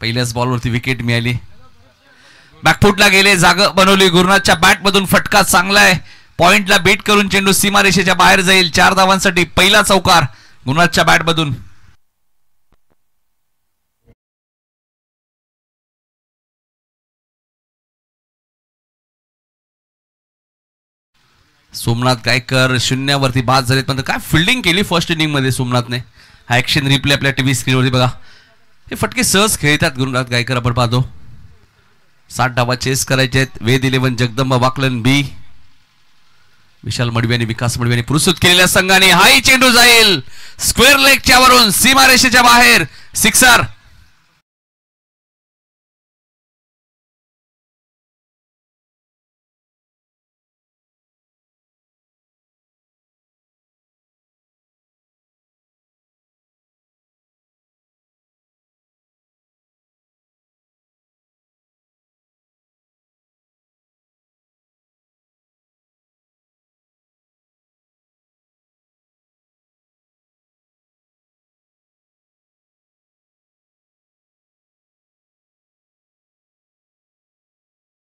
पहिल्याच बॉलवरती विकेट मिळाली. बॅकफुटला गेले, जागा बनवली. गुरुनाथच्या बॅट मधून फटका चांगला आहे. पॉइंटला बीट करून चेंडू सीमारेषेच्या बाहेर जाईल. 4 धावांसाठी पहिला चौकार गुरुनाथच्या बॅट मधून. सोमनाथ गायकर 0 वरती बाद झालेत. पण काय फिल्डिंग केली फर्स्ट इनिंग मध्ये सोमनाथने. हा ऍक्शन रिप्ले आपल्या टीव्ही स्क्रीनवरती बघा. हे फटके सहज खेळतात गुरुनाथ गायकर. आपण पाहतो 60 धावा चेस करायचे आहेत. वेद 11 जगदंबा वाकलन बी. विशाल मडवी आणि विकास मडवी यांनी पुरस्कृत केलेल्या संघाने हाई चेंडू जाईल स्क्वेअर लेगच्या वरून सीमारेषेच्या बाहेर. सिक्सर.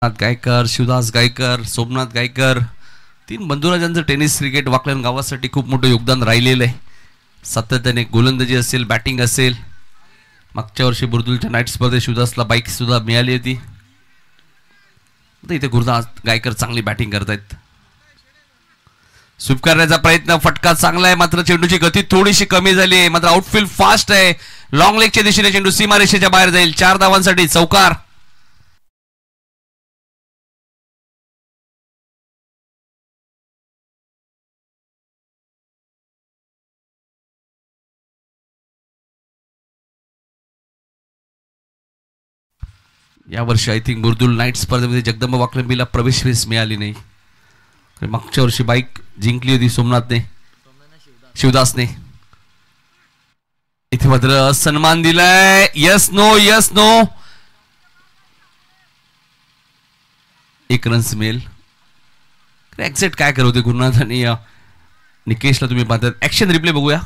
गायकर, शिवदास गायकर, सोमनाथ गायकर, 3 बंधुराजांचं टेनिस क्रिकेट वाकलन गावासाठी खूप मोठं योगदान राहिलेलं आहे. सातत्याने गोलंदाजी असेल, बॅटिंग असेल. मागच्या वर्षी बुर्दुलच्या नाईट स्पर्धेत शिवदासला बाईक सुद्धा मिळाली होती. इथे गुरुदास गायकर चांगली बॅटिंग करतायत. स्वीप करण्याचा प्रयत्न, फटका चांगला आहे मात्र चेंडूची गती थोडीशी कमी झाली आहे. मात्र आउटफील्ड फास्ट आहे. लॉंग लेगच्या दिशेने चेंडू सीमारेषेच्या बाहेर जाईल. 4 धावांसाठी चौकार. यावर्षी आय थिंक बुर्दुल नाईट स्पर्धेमध्ये जगदंबा वाकलंबीला प्रवेश मिळाली नाही. मागच्या वर्षी बाईक जिंकली होती सोमनाथने, शिवदासने. इथे मात्र सन्मान दिलाय. Yes no yes no. 1 runs मिळेल. एक्झॅक्ट काय करत होते गुरुनाथ आणि निकेशला तुम्ही पाहतात. ऍक्शन रिप्ले बघूया.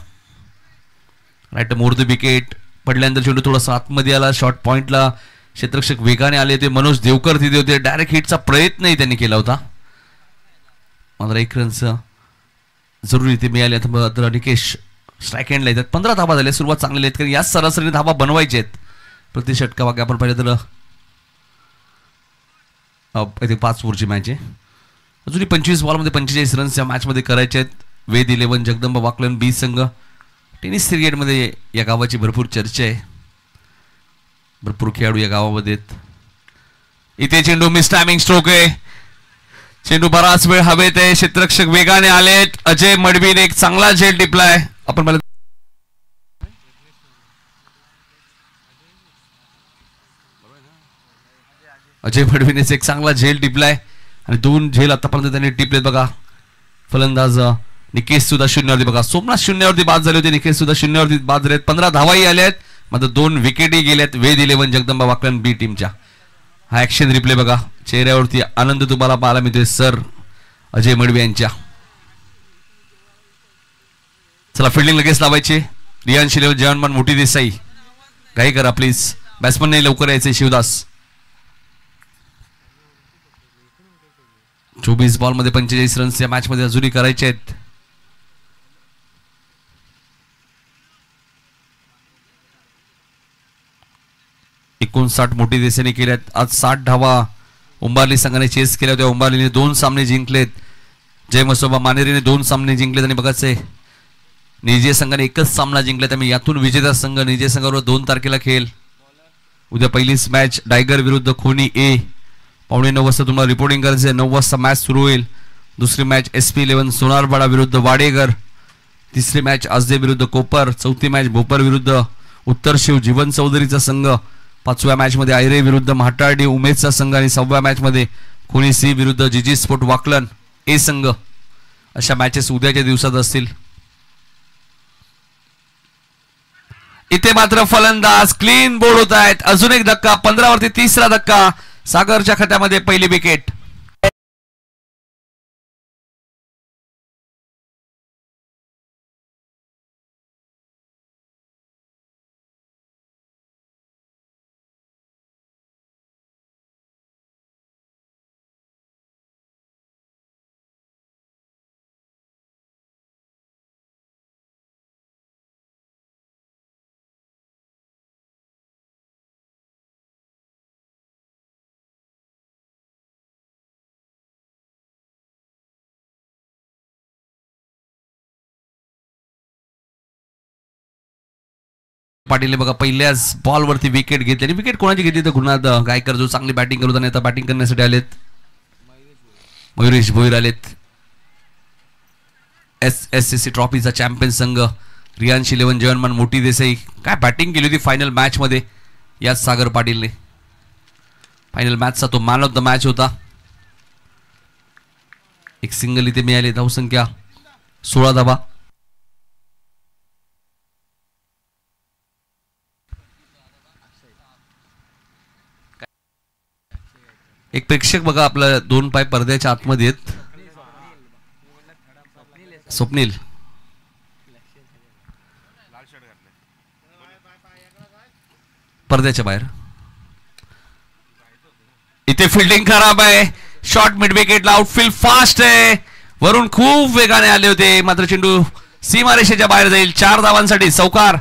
Right more the wicket. पडल्यानंतर चेंडू थोडासा आतमध्ये आला. शॉर्ट पॉइंटला क्षेत्ररक्षक वेगाने आले होते. मनोज देवकर तिथे होते. डायरेक्ट हिटचा प्रयत्नही त्यांनी केला होता. मात्र 1 रन्स जरुरी ते मिळाले. मात्र निकेश स्ट्राईक एंडला येतात. 15 धाबा झाल्या. सुरुवात चांगली आहेत कारण याच सरासरीने धाबा बनवायचे आहेत प्रति षटका. बाकी आपण पाहिलं तर इथे 5 ओव्हरची मॅच आहे. अजूनही 25 बॉलमध्ये 45 रन्स या मॅचमध्ये करायचे आहेत. वेद 11 जगदंबा वाकलन बी संघ. टेनिस क्रिकेटमध्ये या गावाची भरपूर चर्चा आहे. भरपूर खेळाडू या गावामध्ये आहेत. इथे चेंडू मिस टायमिंग स्ट्रोक आहे. चेंडू बराच वेळ हवेत आहे. क्षेत्ररक्षक वेगाने आलेत. अजय मडवीने एक चांगला झेल टिपलाय. आपण मला अजय मडवीनेच एक चांगला झेल टिपलाय आणि 2 झेल आतापर्यंत त्यांनी टिपलेत बघा. फलंदाज निकेश सुद्धा शून्यावरती बघा. सोमनाथ शून्यावरती बाद झाले होते. निकेश सुद्धा शून्यावरती बाद झालेत. 15 धावाही आल्या आहेत. मात्र 2 विकेटही गेल्यात वेद 11 जगदंबा वाकलन बी टीमच्या. हा ऍक्शन रिप्ले बघा. चेहऱ्यावरती आनंद तुम्हाला पाहायला मिळतोय सर अजय मडवी यांच्या. चला फिल्डिंग लगेच लावायची. रियान शिलेवर जवानमान मोठी देसाई घाई करा प्लीज. बॅट्समन नाही लवकर यायचे. शिवदास 24 बॉलमध्ये 45 रन्स या मॅच मध्ये अजूनही करायचे आहेत. मोठी देसाईने केल्यात. आज 60 धावा उंबारली संघाने चेस केल्या होत्या. उंबारलीने 2 सामने जिंकलेत. जय मसोबा मानेरीने 2 सामने जिंकलेत आणि बघायचंय निजे संघाने एकच सामना जिंकला. त्यामुळे यातून विजेता संघ निजे संघावर 2 तारखेला खेळ. उद्या पहिलीच मॅच डायगर विरुद्ध खोनी ए. 9:15 वाजता तुम्हाला रिपोर्टिंग करायचं आहे. 9 वाजता मॅच सुरू होईल. दुसरी मॅच SP11 सोनारपाडा विरुद्ध वाडेगर. तिसरी मॅच आजदे विरुद्ध कोपर. चौथी मॅच भोपर विरुद्ध उत्तर शिव जीवन चौधरीचा संघ. 5व्या मॅच मध्ये आयरे विरुद्ध म्हाटारडी उमेदचा संघ आणि 6व्या मॅच मध्ये खोनी सी विरुद्ध जीजी स्पोर्ट वाकलन ए संघ. अशा मॅचेस उद्याच्या दिवसात असतील. इथे मात्र फलंदाज क्लीन बोर्ड होत आहेत. अजून एक धक्का. 15 वरती तिसरा धक्का. सागरच्या खात्यामध्ये पहिली विकेट. पाटीलने बघा पहिल्याच बॉलवरती विकेट घेतली. आणि विकेट कोणाची घेतली तर गुरुनाथ गायकर जो चांगली बॅटिंग करत आणि आता बॅटिंग करण्यासाठी आलेत. मयुरेश भोईर आलेत. SSC ट्रॉफीचा चॅम्पियन संघ. रियान 11 जवानमान मोठी देसाई काय बॅटिंग केली होती फायनल मॅच मध्ये याच सागर पाटीलने. फायनल मॅचचा तो मॅन ऑफ द मॅच होता. एक सिंगल इथे मिळाली. धावसंख्या 16 धावा. एक प्रेक्षक बघा आपला 2 पाय पडद्याच्या आतमध्ये आहेत. स्वप्नील पडद्याच्या बाहेर. इथे फिल्डिंग खराब आहे. शॉर्ट मिड विकेटला आउटफील्ड फास्ट आहे. वरून खूप वेगाने आले होते मात्र चेंडू सीमारेषेच्या बाहेर जाईल. 4 धावांसाठी चौकार.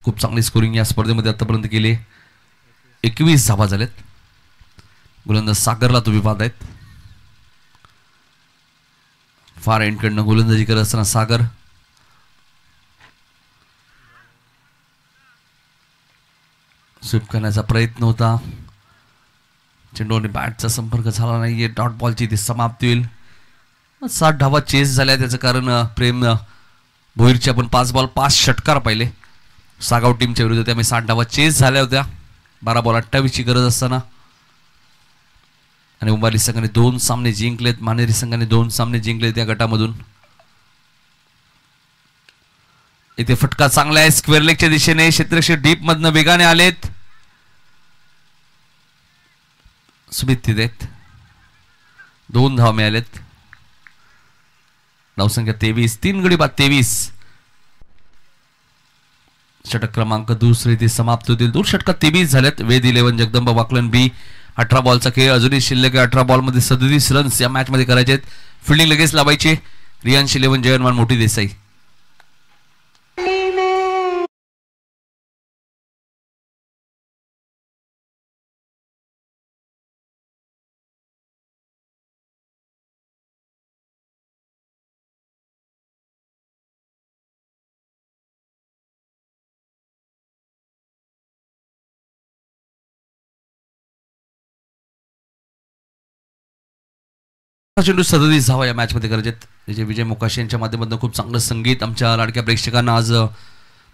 खूप चांगली स्कोरिंग या स्पर्धेमध्ये आतापर्यंत केली. 21 धावा झालेत. गोलंदाज सागरला तुम्ही पाहतायत. फार एंडकडनं गोलंदाजी करत असताना सागर स्वीप करण्याचा प्रयत्न होता. चेंडूने बॅटचा संपर्क झाला नाहीये. डॉट बॉलची ती समाप्ती होईल. 7 धावा चेस झाल्या. त्याचं कारण प्रेम भोईरचे आपण 5 बॉल 5 षटकार पाहिले सागाव टीमच्या विरुद्ध, त्यामुळे 7 धावा चेस झाल्या होत्या. 12 बॉल 28 ची गरज असताना. आणि उंबारली संघाने 2 सामने जिंकलेत, मानेरी संघाने 2 सामने जिंकलेत या गटामधून. इथे फटका चांगला आहे स्क्वेअर लेगच्या दिशेने. क्षेत्ररक्षक डीप मधनं वेगाने आलेत. सुमित तिथेत 2 धावा मिळालेत. धावसंख्या 23, 3 गडी बाद 23. षटक क्रमांक दुसरे ते समाप्त होतील. 2 षटकात 23 झाल्यात. वेद 11 जगदंबा वाकलन बी. 18 बॉलचा खेळ अजूनही शिल्लक आहे. 18 बॉलमध्ये 37 रन्स या मॅच मध्ये करायचे आहेत. फिल्डिंग लगेच लावायची. रियांश 11 जयनमान मोठी देसाई. चेंडू 37 धावा या मॅच मध्ये करायचे. त्याचे विजय मोकाशी यांच्या माध्यमातून खूप चांगलं संगीत आमच्या लाडक्या प्रेक्षकांना. आज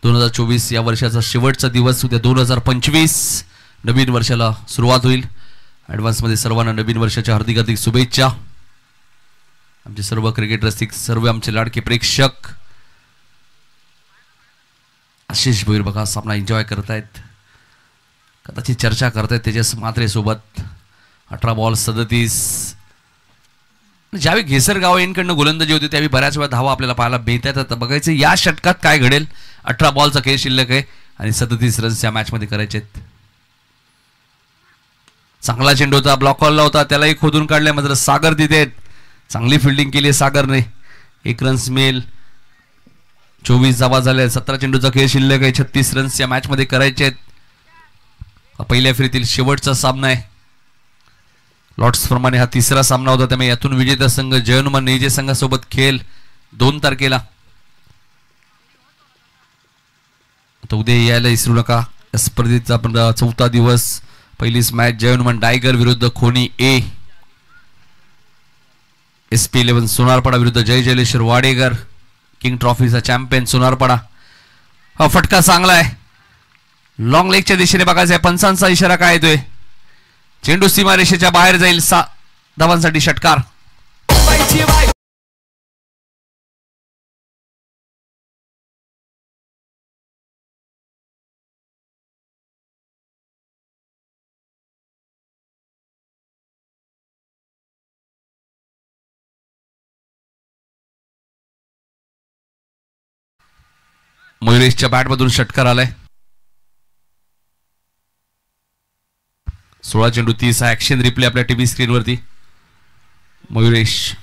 2024 या वर्षाचा शेवटचा दिवस. उद्या 2025 नवीन वर्षाला सुरुवात होईल. ॲडव्हान्स मध्ये सर्वांना नवीन वर्षाच्या हार्दिक हार्दिक शुभेच्छा. आमचे सर्व क्रिकेट रसिक, सर्व आमचे लाडके प्रेक्षक. आशिष भोईर बघा सामना एन्जॉय करतायत, कदाचित चर्चा करतायत तेजस म्हात्रे सोबत. 18 बॉल 37. ज्यावेळी घेसरगाव यांकडनं गोलंदाजी होती त्यावेळी बऱ्याच वेळा धावा आपल्याला पाहायला मिळतात. आता बघायचं या षटकात काय घडेल. 18 बॉलचा खेळ शिल्लक आहे आणि 37 रन्स या मॅच मध्ये करायचे आहेत. चांगला चेंडू होता, ब्लॉक कॉलला होता, त्यालाही खोदून काढलाय. मात्र सागर तिथे चांगली फिल्डिंग केली सागरने. 1 रन्स मिळेल. 24 धावा झाल्या. 17 चेंडूचा खेळ शिल्लक आहे. 36 रन्स या मॅच मध्ये करायचे आहेत. पहिल्या फेरीतील शेवटचा सामना आहे. लॉर्ड्स प्रमाणे हा 3रा सामना होता, त्यामुळे यातून विजेता संघ जयनुमान निजे संघासोबत खेळ 2 तारखेला. आता उद्या यायला विसरू नका. या स्पर्धेचा आपण 4था दिवस. पहिलीच मॅच जयनुमान डायगर विरुद्ध खोनी ए. SP 11 सोनारपाडा विरुद्ध जय जयलेश्वर वाडेकर. किंग ट्रॉफीचा चॅम्पियन सोनारपाडा. हा फटका चांगला आहे. लॉंग लेगच्या दिशेने बघायचा आहे. पंचांचा इशारा काय येतोय. चेंडू सीमारेषेच्या बाहेर जाईल. 6 धावांसाठी षटकार. मयुरेशच्या बॅटमधून षटकार आलाय. 16 चेंडू 30 ऍक्शन रिप्ले आपल्या टीव्ही स्क्रीनवरती. मयुरेशच्या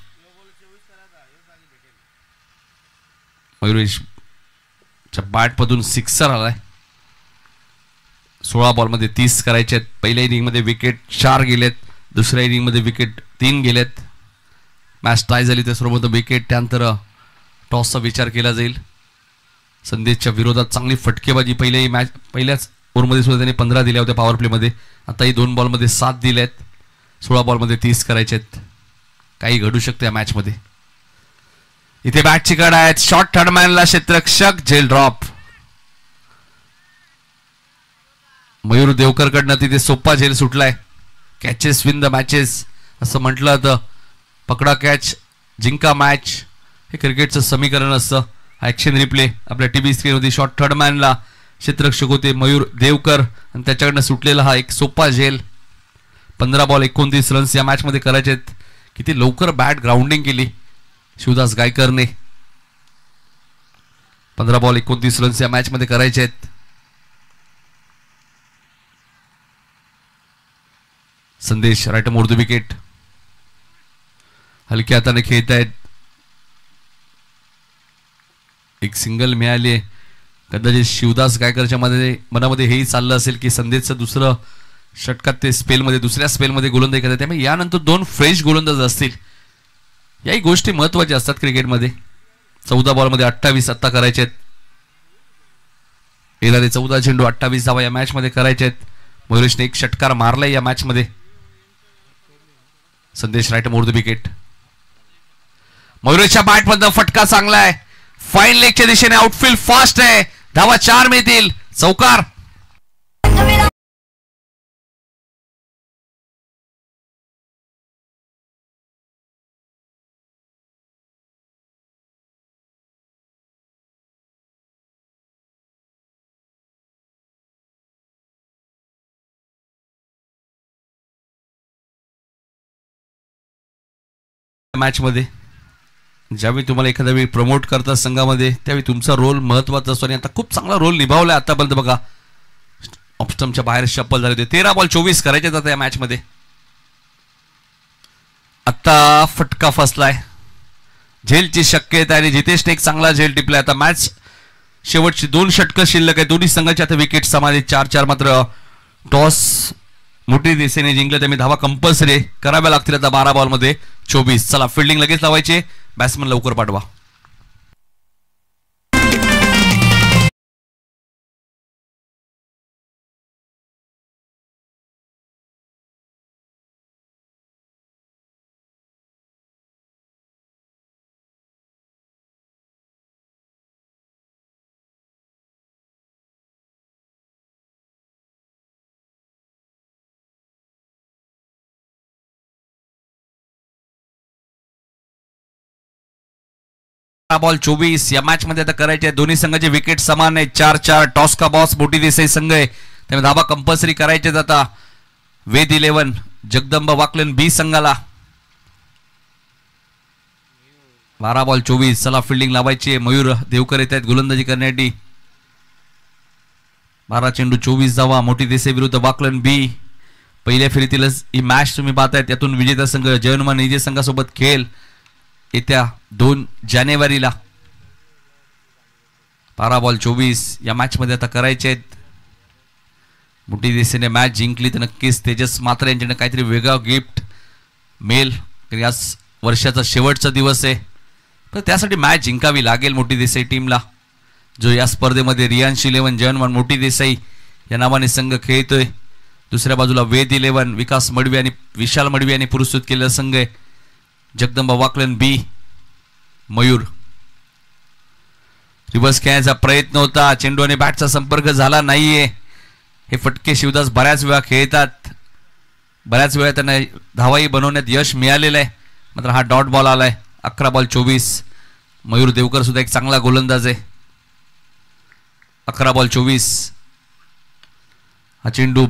बॅटमधून सिक्सर आलाय. 16 बॉलमध्ये 30 करायचे आहेत. पहिल्या इनिंग मध्ये विकेट 4 गेलेत. दुसऱ्या इनिंग मध्ये विकेट 3 गेलेत. मॅच टाय झाली त्यासोबत विकेट. त्यानंतर टॉसचा विचार केला जाईल. संदेशच्या विरोधात चांगली फटकेबाजी. पहिल्याच ओव्हरमध्ये सुद्धा त्यांनी 15 दिल्या होत्या पॉवर प्लेमध्ये. आताही 2 बॉलमध्ये 7 दिलेत. 16 बॉलमध्ये 30 करायचे आहेत. काही घडू शकते या मॅच मध्ये. इथे बॅटची कड आहेत. शॉर्ट थर्डमॅनला क्षेत्ररक्षक झेल ड्रॉप. मयूर देवकर कडनं तिथे सोपा झेल सुटलाय. कॅचेस विन द मॅचेस असं म्हटलं तर पकडा कॅच जिंका मॅच हे क्रिकेटचं समीकरण असतं. ऍक्शन रिप्ले आपल्या टीव्ही स्क्रीनवरती. शॉर्ट थर्डमॅनला क्षेत्ररक्षक होते मयूर देवकर आणि त्याच्याकडनं सुटलेला हा एक सोपा झेल. 15 बॉल 29 रन्स या मॅच मध्ये करायचे आहेत. किती लवकर बॅट ग्राउंडिंग केली शिवदास गायकरने. 15 बॉल 29 रन्स या मॅच मध्ये करायचे आहेत. संदेश राईट मोर द विकेट. हलक्या हाताने खेळत आहेत. एक सिंगल मिळाली. कदाचित शिवदास गायकरच्या मनामध्ये हेही चाललं असेल की संदेशचं दुसरं षटकात ते स्पेलमध्ये दुसऱ्या स्पेलमध्ये गोलंदाजी करतात. त्यामुळे यानंतर 2 फ्रेश गोलंदाज असतील. याही गोष्टी महत्वाच्या असतात क्रिकेटमध्ये. 14 बॉलमध्ये 28 आत्ता करायचे आहेत. येणारे 14 चेंडू 28 धावा या मॅच मध्ये करायचे आहेत. मयुरेशने एक षटकार मारलाय या मॅच मध्ये. Sandesh right more the wicket. मयुरेशच्या बॅट मधनं फटका चांगला आहे. फाईन लेगच्या दिशेने आउटफील्ड फास्ट आहे. धावा 4 मिळतील. चौकार. मॅच मध्ये ज्यावेळी तुम्हाला एखाद्या वेळी प्रमोट करतात संघामध्ये त्यावेळी तुमचा रोल महत्वाचा असतो आणि आता खूप चांगला रोल निभावलाय आतापर्यंत. बघा ऑफस्टमच्या बाहेर शप्पल झाले होते. 13 बॉल 24 करायचे जातात या मॅच मध्ये. आता फटका फसलाय. झेलची शक्यता आणि जितेशने एक चांगला झेल टिपलाय. आता मॅच शेवटची 2 षटकं शिल्लक आहे. दोन्ही संघाच्या आता विकेट समान 4-4. मात्र टॉस मोठी दिशेने जिंकलं त्यामुळे धावा कंपल्सरी कराव्या लागतील आता 12 बॉल मध्ये 24. चला फिल्डिंग लगेच लावायची. बॅट्समन लवकर पाठवा. बॉल 24 या मॅच मध्ये आता करायचे. दोन्ही संघाचे विकेट समान आहे. 4-4. टॉस का बॉस मोठी देसाई संघ आहे त्यामुळे धावा कंपल्सरी करायचे. आता वेद 11 जगदंबा वाकलन बी संघाला. 12 बॉल 24. चला फिल्डिंग लावायची. मयूर देवकर येत आहेत गोलंदाजी करण्यासाठी. 12 चेंडू 24 धावा. मोठी देसाई विरुद्ध वाकलन बी. पहिल्या फेरीतीलच ही मॅच तुम्ही पाहताय. त्यातून विजेता संघ जयनुमा निजे संघासोबत खेळ येत्या 2 जानेवारीला. 12 बॉल 24 या मॅच मध्ये आता करायचे आहेत. मोठी दिशेने मॅच जिंकली तर नक्कीच तेजस मात्र यांच्याकडे काहीतरी वेगळा गिफ्ट मिळेल. याच वर्षाचा शेवटचा दिवस आहे पण त्यासाठी मॅच जिंकावी लागेल मोठी देसाई टीमला जो या स्पर्धेमध्ये रियांश 11 जयनवान मोठी देसाई या नावाने संघ खेळतोय. दुसऱ्या बाजूला वेद 11 विकास मडवी आणि विशाल मडवी यांनी पुरस्कृत केलेला संघ आहे. जगदंबा वाकलन बी. मयूर रिव्हर्स खेळण्याचा प्रयत्न होता. चेंडू आणि बॅटचा संपर्क झाला नाहीये. हे फटके शिवदास बऱ्याच वेळा खेळतात. बऱ्याच वेळा त्यांना धावाही बनवण्यात यश मिळालेलं आहे. मात्र हा डॉट बॉल आलाय. 11 बॉल 24. मयूर देवकर सुद्धा एक चांगला गोलंदाज आहे. 11 बॉल 24. हा चेंडू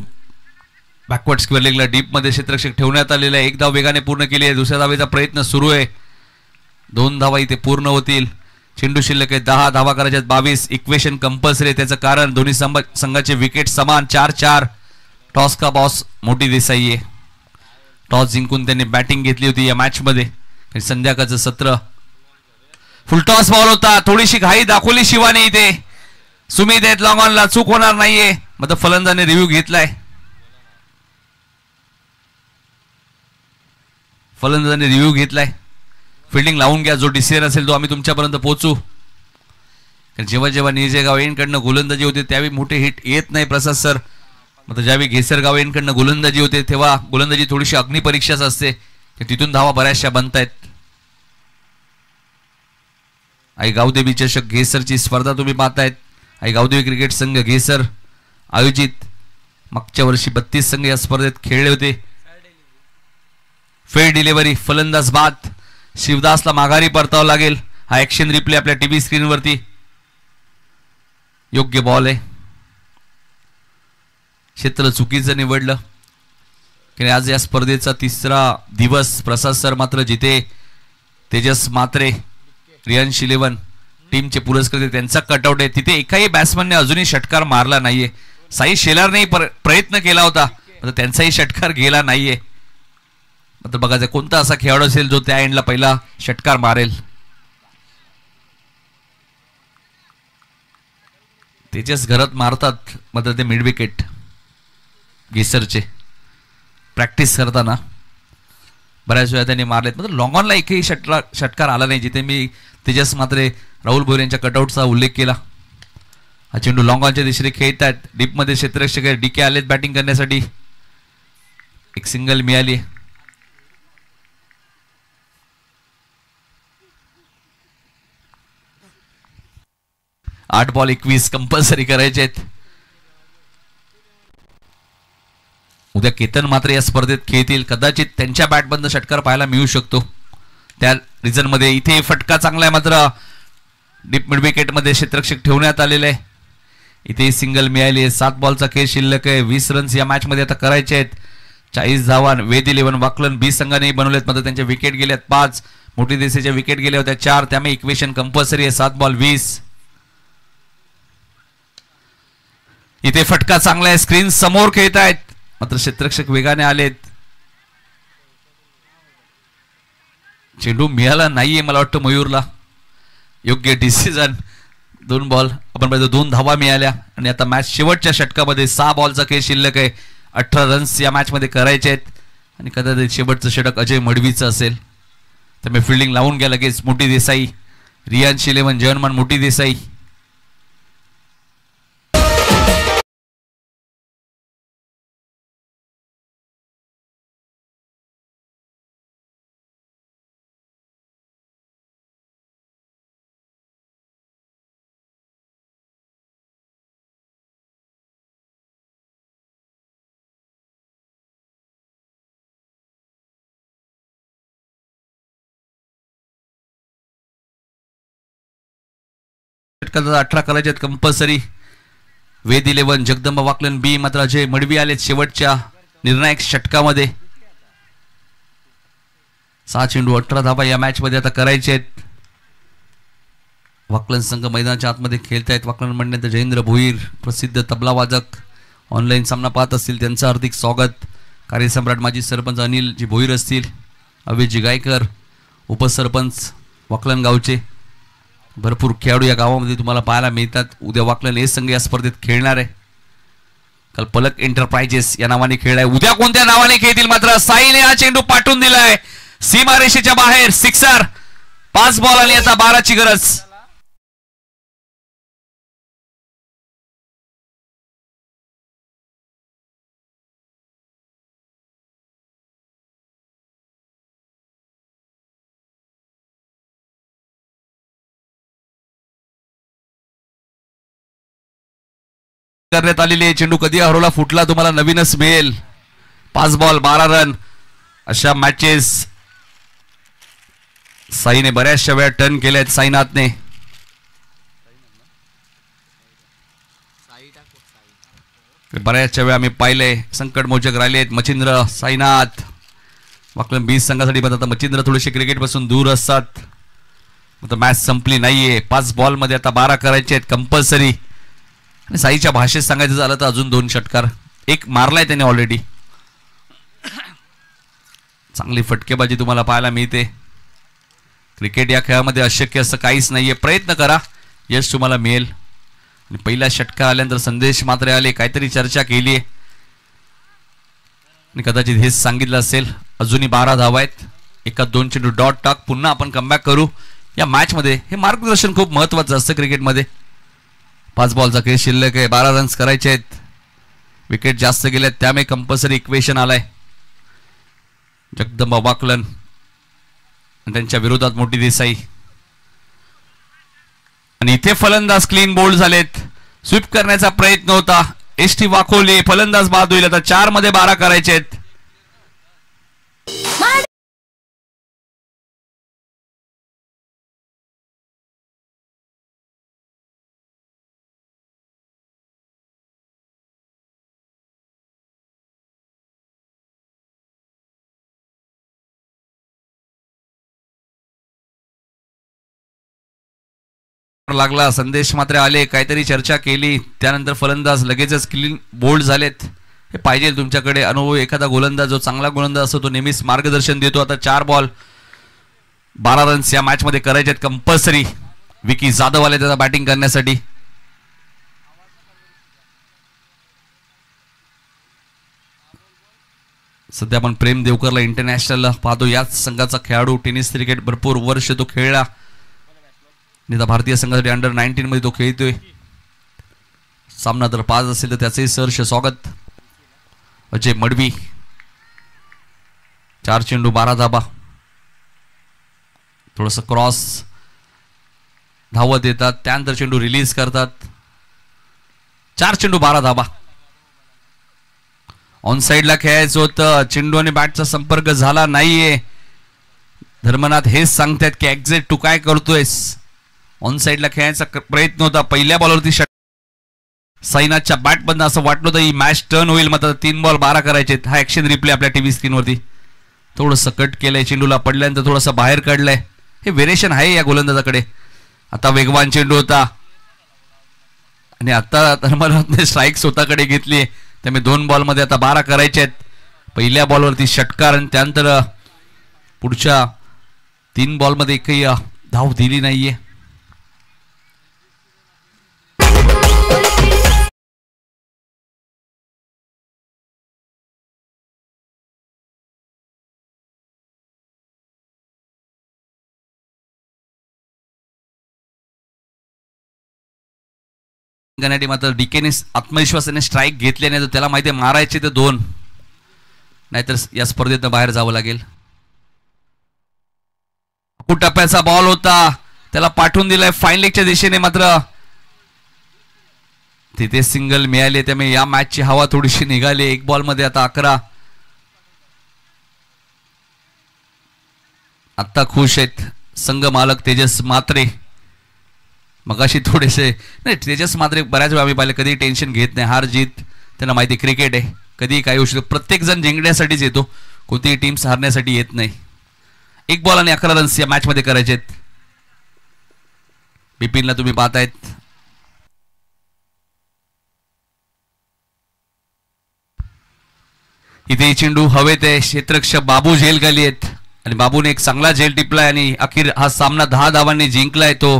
बॅकवर्ड स्क्वेअर लेगला डीप मध्ये क्षेत्ररक्षक ठेवण्यात आलेला आहे. एक धाव वेगाने पूर्ण केली आहे. दुसऱ्या धावेचा प्रयत्न सुरू आहे. 2 धावा इथे पूर्ण होतील. चेंडू शिल्लक आहे 10. धावा करायच्यात 22. Equation compulsory. त्याचं कारण दोन्ही संघाचे विकेट समान 4-4. टॉस का बॉस मोठी देसाई आहे. टॉस जिंकून त्यांनी बॅटिंग घेतली होती या मॅच मध्ये. संध्याकाळचं सत्र फुल टॉस बॉल होता. थोडीशी घाई दाखवली शिवाने इथे. सुमित आहेत लॉंग ऑनला. चूक होणार नाहीये. मग फलंदाजाने रिव्ह्यू घेतलाय. फलंदाजाने रिव्ह्यू घेतलाय. फिल्डिंग लावून घ्या. जो डिसिजन असेल तो आम्ही तुमच्यापर्यंत पोहोचू. जेव्हा जेव्हा निजेगाव यांकडनं गोलंदाजी होते त्यावेळी मोठे हिट येत नाही प्रसाद सर. मग ज्यावेळी घेसरगाव यांकडनं गोलंदाजी होते तेव्हा गोलंदाजी थोडीशी अग्निपरीक्षाच असते. तिथून धावा बऱ्याचशा बनतायत. आई गावदेवी चषक घेसरची स्पर्धा तुम्ही पाहतायत. आई गावदेवी क्रिकेट संघ घेसर आयोजित. मागच्या वर्षी 32 संघ या स्पर्धेत खेळले होते. फेर डिलिव्हरी फलंदाज बाद. शिवदासला माघारी परतावं लागेल. हा ऍक्शन रिप्ले आपल्या टीव्ही स्क्रीनवरती. योग्य बॉल आहे. क्षेत्र चुकीचं निवडलं की आज या स्पर्धेचा 3रा दिवस. प्रसाद सर मात्र जिथे तेजस मात्रे रियांश 11 टीमचे पुरस्कार त्यांचा कटआउट आहे तिथे एकाही बॅट्समनने अजूनही षटकार मारला नाहीये. साई शेलारने प्रयत्न केला होता पण त्यांचाही षटकार गेला नाहीये. मात्र बघा कोणता असा खेळाडू असेल जो त्या एंडला पहिला षटकार मारेल. तेजस घरात मारतात मात्र ते मिड विकेट घेसरचे प्रॅक्टिस करताना बऱ्याच वेळा त्यांनी मारलेत. मात्र लॉंग ऑनला एकही षटकार आला नाही जिथे मी तेजस मात्र राहुल भोयर यांच्या कटआउटचा उल्लेख केला. हा चेंडू लॉंग ऑनच्या दिशेने खेळत आहेत. डीपमध्ये क्षेत्ररक्षक डीके आलेत बॅटिंग करण्यासाठी. एक सिंगल मिळाली. 8 बॉल 21 कंपल्सरी करायचे आहेत. उद्या केतन मात्र या स्पर्धेत खेळतील. कदाचित त्यांच्या बॅटबंद षटकार पाहायला मिळू शकतो त्या रिझन मध्ये. इथे फटका चांगला आहे मात्र डीप मिड विकेट मध्ये क्षेत्ररक्षक ठेवण्यात आलेले आहे. इथे सिंगल मिळाली आहे. 7 बॉलचा खेळ शिल्लक आहे. 20 रन्स या मॅच मध्ये आता करायचे आहेत. 40 धावा वेद 11 वाकलन बी संघाने बनवलेत मात्र त्यांच्या विकेट गेल्यात 5. मोठी देसाईच्या विकेट गेल्या होत्या 4. त्यामुळे इक्वेशन कंपल्सरी आहे. 7 बॉल 20. इथे फटका चांगला आहे. स्क्रीन समोर खेळत आहेत मात्र क्षेत्ररक्षक वेगाने आलेत. चेंडू मिळाला नाहीये मला वाटतं मयूरला. योग्य डिसिजन. 2 बॉल आपण पाहिजे 2 धावा मिळाल्या आणि आता मॅच शेवटच्या षटकामध्ये 6 बॉलचा खेळ शिल्लक आहे. 18 रन्स या मॅच मध्ये करायचे आहेत आणि कदाचित शेवटचं षटक अजय मडवीचं असेल. त्यामुळे फिल्डिंग लावून घ्या लगेच. मोठी देसाई, रियान्श 11, जयनमान मोठी देसाई. षटकात 18 करायचे आहेत कंपल्सरी. वेद 11, जगदंबा वाकलन बी मात्र अजय मडवी आलेत शेवटच्या निर्णायक षटकामध्ये. 6 चेंडू 18 धावा या मॅच मध्ये आता करायचे आहेत. वाकलन संघ मैदानाच्या आतमध्ये खेळत आहेत. वाकलन म्हणण्यात जयेंद्र भोईर प्रसिद्ध तबला वादक ऑनलाईन सामना पाहत असतील त्यांचं हार्दिक स्वागत. कार्यसम्राट माजी सरपंच अनिल जी भोईर असतील, अवेजी गायकर उपसरपंच वाकलन गावचे. भरपूर खेळाडू या गावामध्ये तुम्हाला पाहायला मिळतात. उद्या वाकलन ए संघ या स्पर्धेत खेळणार आहे. काल पलक एंटरप्राइजेस या नावाने खेळ आहे. उद्या कोणत्या नावाने खेळतील मात्र साईने हा चेंडू पाठवून दिलाय सीमारेषेच्या बाहेर. सिक्सर. 5 बॉल आणि आता 12ची गरज. करण्यात आलेली. चेंडू कधी हरवला फुटला तुम्हाला नवीनच मिळेल. 5 बॉल 12 रन अशा मॅचेस साईने बऱ्याचशा वेळा टर्न केल्या आहेत. साईनाथने बऱ्याचशा वेळा आम्ही पाहिले. संकटमोचक राहिले आहेत मच्छिंद्र, साईनाथ. वाकलन 20 संघासाठी पण आता मच्छिंद्र थोडेसे क्रिकेट पासून दूर असतात. मॅच संपली नाहीये. 5 बॉल मध्ये आता 12 करायचे आहेत कंपल्सरी. आणि साईच्या भाषेत सांगायचं झालं तर अजून 2 षटकार. एक मारलाय त्याने ऑलरेडी. चांगली फटकेबाजी तुम्हाला पाहायला मिळते. क्रिकेट या खेळामध्ये अशक्य असं काहीच नाहीये. प्रयत्न करा, यश तुम्हाला मिळेल. आणि पहिला षटका आल्यानंतर संदेश मात्र आले, काहीतरी चर्चा केली आहे आणि कदाचित हेच सांगितलं असेल. अजूनही 12 धावा आहेत. एका 2 चेंडू डॉट टाक. पुन्हा आपण कमबॅक करू या मॅच मध्ये. हे मार्गदर्शन खूप महत्वाचं असतं क्रिकेटमध्ये. 5 बॉलचा खेळ शिल्लक आहे. 12 रन्स करायचे आहेत. विकेट जास्त गेल्यात त्यामुळे कंपल्सरी इक्वेशन आलाय. जगदंबा वाकलन आणि त्यांच्या विरोधात मोठी देसाई. आणि इथे फलंदाज क्लीन बोल्ड झालेत. स्वीप करण्याचा प्रयत्न होता. एसटी वाखोले फलंदाज बाद होईल. आता 4 मध्ये 12 करायचे आहेत. लागला. संदेश मात्र आले, काहीतरी चर्चा केली. त्यानंतर फलंदाज लगेचच क्लीन बोल्ड झालेत. हे पाहिजे तुमच्याकडे अनुभव. एखादा गोलंदाज जो चांगला गोलंदाज असतो तो नेहमीच मार्गदर्शन देतो. आता 4 बॉल 12 रन्स या मॅच मध्ये करायचे आहेत कंपल्सरी. विकी जाधव आले त्याचा बॅटिंग करण्यासाठी. सध्या आपण प्रेम देवकरला इंटरनॅशनलला पाहतो. याच संघाचा खेळाडू. टेनिस क्रिकेट भरपूर वर्ष तो खेळला. भारतीय संघासाठी अंडर-19 मध्ये तो खेळतोय. सामना जर 5 असेल तर त्याचेही सहर्ष स्वागत. अजय मडवी. 4 चेंडू 12 धाबा. थोडस क्रॉस धावत येतात, त्यानंतर चेंडू रिलीज करतात. 4 चेंडू 12 धाबा. ऑन साइडला खेळायचं होतं, चेंडू आणि बॅटचा संपर्क झाला नाहीये. धर्मनाथ हेच सांगतात की एक्झॅक्ट तू काय करतोयस. ऑन साइडला खेळायचा प्रयत्न होता. पहिल्या बॉलवरती साईनाथच्या बॅट मधनं असं वाटलं होतं ही मॅच टर्न होईल, मात्र 3 बॉल 12 करायचे. हा ऍक्शन रिप्ले आपल्या टीव्ही स्क्रीनवरती. थोडंसं कट केलंय, चेंडूला पडल्यानंतर थोडंसं बाहेर काढलंय. हे व्हेरिएशन आहे या गोलंदाजाकडे. आता वेगवान चेंडू होता आणि आता धर्मनाथने स्ट्राईक स्वतःकडे घेतली. त्यामुळे 2 बॉलमध्ये आता 12 करायचे आहेत. पहिल्या बॉलवरती षटकार आणि त्यानंतर पुढच्या 3 बॉलमध्ये एकही धाव दिली नाहीये. मात्र डीकेने आत्मविश्वासाने स्ट्राईक घेतले नाही तर त्याला माहिती आहे मारायचे ते 2, नाहीतर या स्पर्धेतनं बाहेर जावं लागेल. टप्प्याचा बॉल होता, त्याला पाठवून दिलाय फाईन लेगच्या दिशेने, मात्र तिथे सिंगल मिळाले. त्यामुळे या मॅचची हवा थोडीशी निघाली. 1 बॉलमध्ये आता 11. आता खुश आहेत संघ मालक तेजस म्हात्रे. मगाशी थोडेसे नाही, तेजस म्हात्रे बऱ्याच वेळा आम्ही पाहिले कधी टेन्शन घेत नाही. हार जीत त्यांना माहिती, क्रिकेट आहे, कधी काही होऊ शकतो. प्रत्येक जण जिंकण्यासाठीच येतो, कोणतीही टीम हारण्यासाठी येत नाही. 1 बॉल आणि 11 रन्स या मॅच मध्ये करायचे आहेत. बिपिनला तुम्ही पाहतायत. इथे चेंडू हवेत आहे. क्षेत्ररक्षक बाबू झेल खाली आहेत आणि बाबूने एक चांगला झेल टिपलाय आणि अखेर हा सामना 10 धावांनी जिंकलाय तो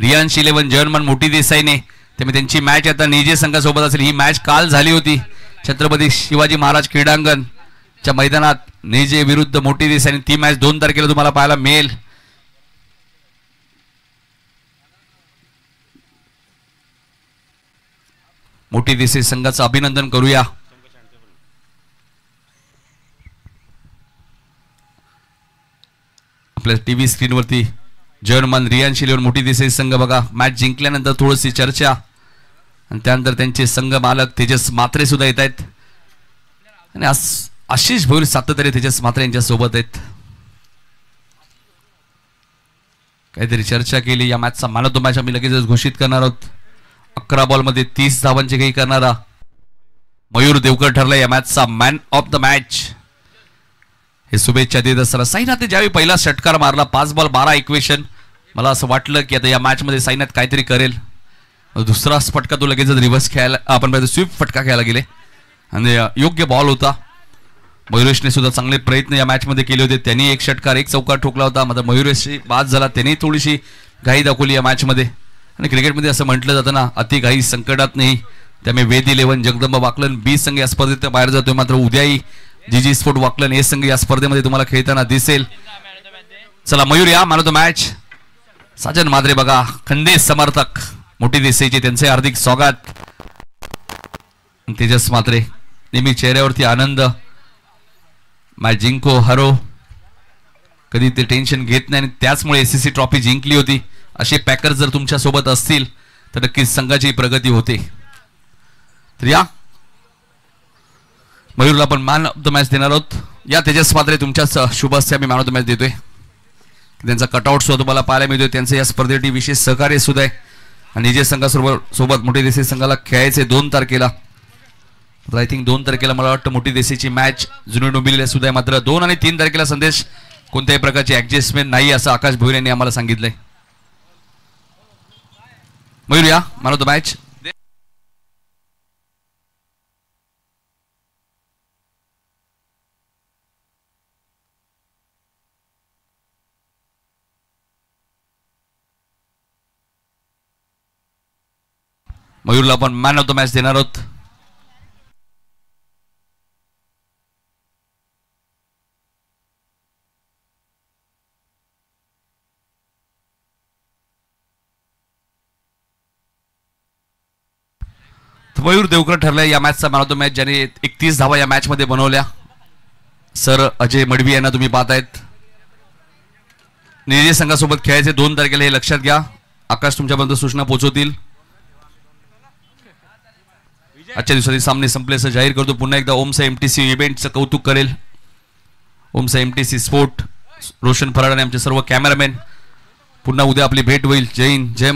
रियांश 11 जर्मन मोठी देसाईने. त्यामुळे त्यांची मॅच आता निजे संघासोबत असेल. ही मॅच काल झाली होती छत्रपती शिवाजी महाराज क्रीडांगणच्या मैदानात, निजे विरुद्ध मोठी देसाई. ती मॅच 2 तारखेला तुम्हाला पाहायला मिळेल. मोठी देसाई संघाचं अभिनंदन करूया. आपल्या टीव्ही स्क्रीनवरती जर्मन रियांश 11 मोठी देसाई संघ बघा. मॅच जिंकल्यानंतर थोडीशी चर्चा आणि त्यानंतर त्यांचे संघ मालक तेजस म्हात्रे सुद्धा येत आहेत आणि आशिष भोईर सातत्याने तेजस म्हात्रे यांच्या सोबत आहेत. काहीतरी चर्चा केली. या मॅचचा मॅन ऑफ द मॅच आम्ही लगेचच घोषित करणार आहोत. 11 बॉलमध्ये 30 धावांचे काही करणारा मयूर देवकर ठरला या मॅचचा मॅन ऑफ द मॅच. हे शुभेच्छा देत असताना साईनाथने ज्यावेळी पहिला षटकार मारला 5 बॉल 12 इक्वेशन, मला असं वाटलं की आता या मॅच मध्ये साईनाथ काहीतरी करेल. दुसरा फटका तो लगेच रिव्हर्स खेळायला आपण स्वीप फटका खेळायला गेले आणि योग्य बॉल होता. मयुरेशने सुद्धा चांगले प्रयत्न या मॅच मध्ये केले होते. त्यांनी 1 षटकार 1 चौकार ठोकला होता, मात्र मयुरेशची बाद झाला. त्यांनी थोडीशी घाई दाखवली या मॅच मध्ये. आणि क्रिकेटमध्ये असं म्हटलं जातं ना, अति घाई संकटात नाही. त्यामुळे वेद 11 जगदंबा वाकलन बी संघ या स्पर्धेत बाहेर जातोय. मात्र उद्याही जीजी स्पोर्ट वाकलन हे संघ या स्पर्धेमध्ये तुम्हाला खेळताना दिसेल. चला मयूर या man of the match. Sajan Madre बघा, खंदेश समर्थक मोठी देसाईचे, त्यांचे हार्दिक स्वागत. तेजस म्हात्रे नेहमी चेहऱ्यावरती आनंद. मॅच जिंको हरो कधी ते टेन्शन घेत नाही आणि त्याचमुळे एससीसी ट्रॉफी जिंकली होती. असे पॅकर्स जर तुमच्या सोबत असतील तर नक्कीच संघाची प्रगती होते. तर या मयूरला आपण मॅन ऑफ द मॅच देणार आहोत. या तेजस म्हात्रे तुमच्याच शुभ हस्ते आम्ही मॅन ऑफ द मॅच देतोय. त्यांचा कटआउट सुद्धा तुम्हाला पाहायला मिळतोय. त्यांचं या स्पर्धेसाठी विशेष सहकार्य सुद्धा आहे आणि निजे संघासोबत मोठी देसाई संघाला खेळायचे 2 तारखेला. आय थिंक 2 तारखेला मला वाटतं मोठी देसाईची मॅच जुनी डोंबिवलीला सुद्धा आहे. मात्र 2 आणि 3 तारखेला संदेश कोणत्याही प्रकारची ऍडजस्टमेंट नाही असं आकाश भोईर यांनी आम्हाला सांगितलंय. मयूर या मॅन ऑफ द मॅच. मयूरला आपण मॅन ऑफ द मॅच देणार आहोत. मयूर देवकर ठरलाय या मॅचचा मॅन ऑफ द मॅच, ज्याने 31 धावा या मॅच मध्ये बनवल्या. सर अजय मडवी यांना तुम्ही पाहतायत. निजे संघासोबत खेळायचे 2 तारखेला, हे लक्षात घ्या. आकाश तुमच्यापर्यंत सूचना पोहोचवतील. आजच्या दिवसातील सामने संपल्याचं जाहीर करतो. पुन्हा एकदा ओमसा एमटीसी इव्हेंटचं कौतुक करेल. ओमसा एमटीसी स्पोर्ट, रोशन फराड आणि आमचे सर्व कॅमेरामॅन. पुन्हा उद्या आपली भेट होईल. जय हिंद, जय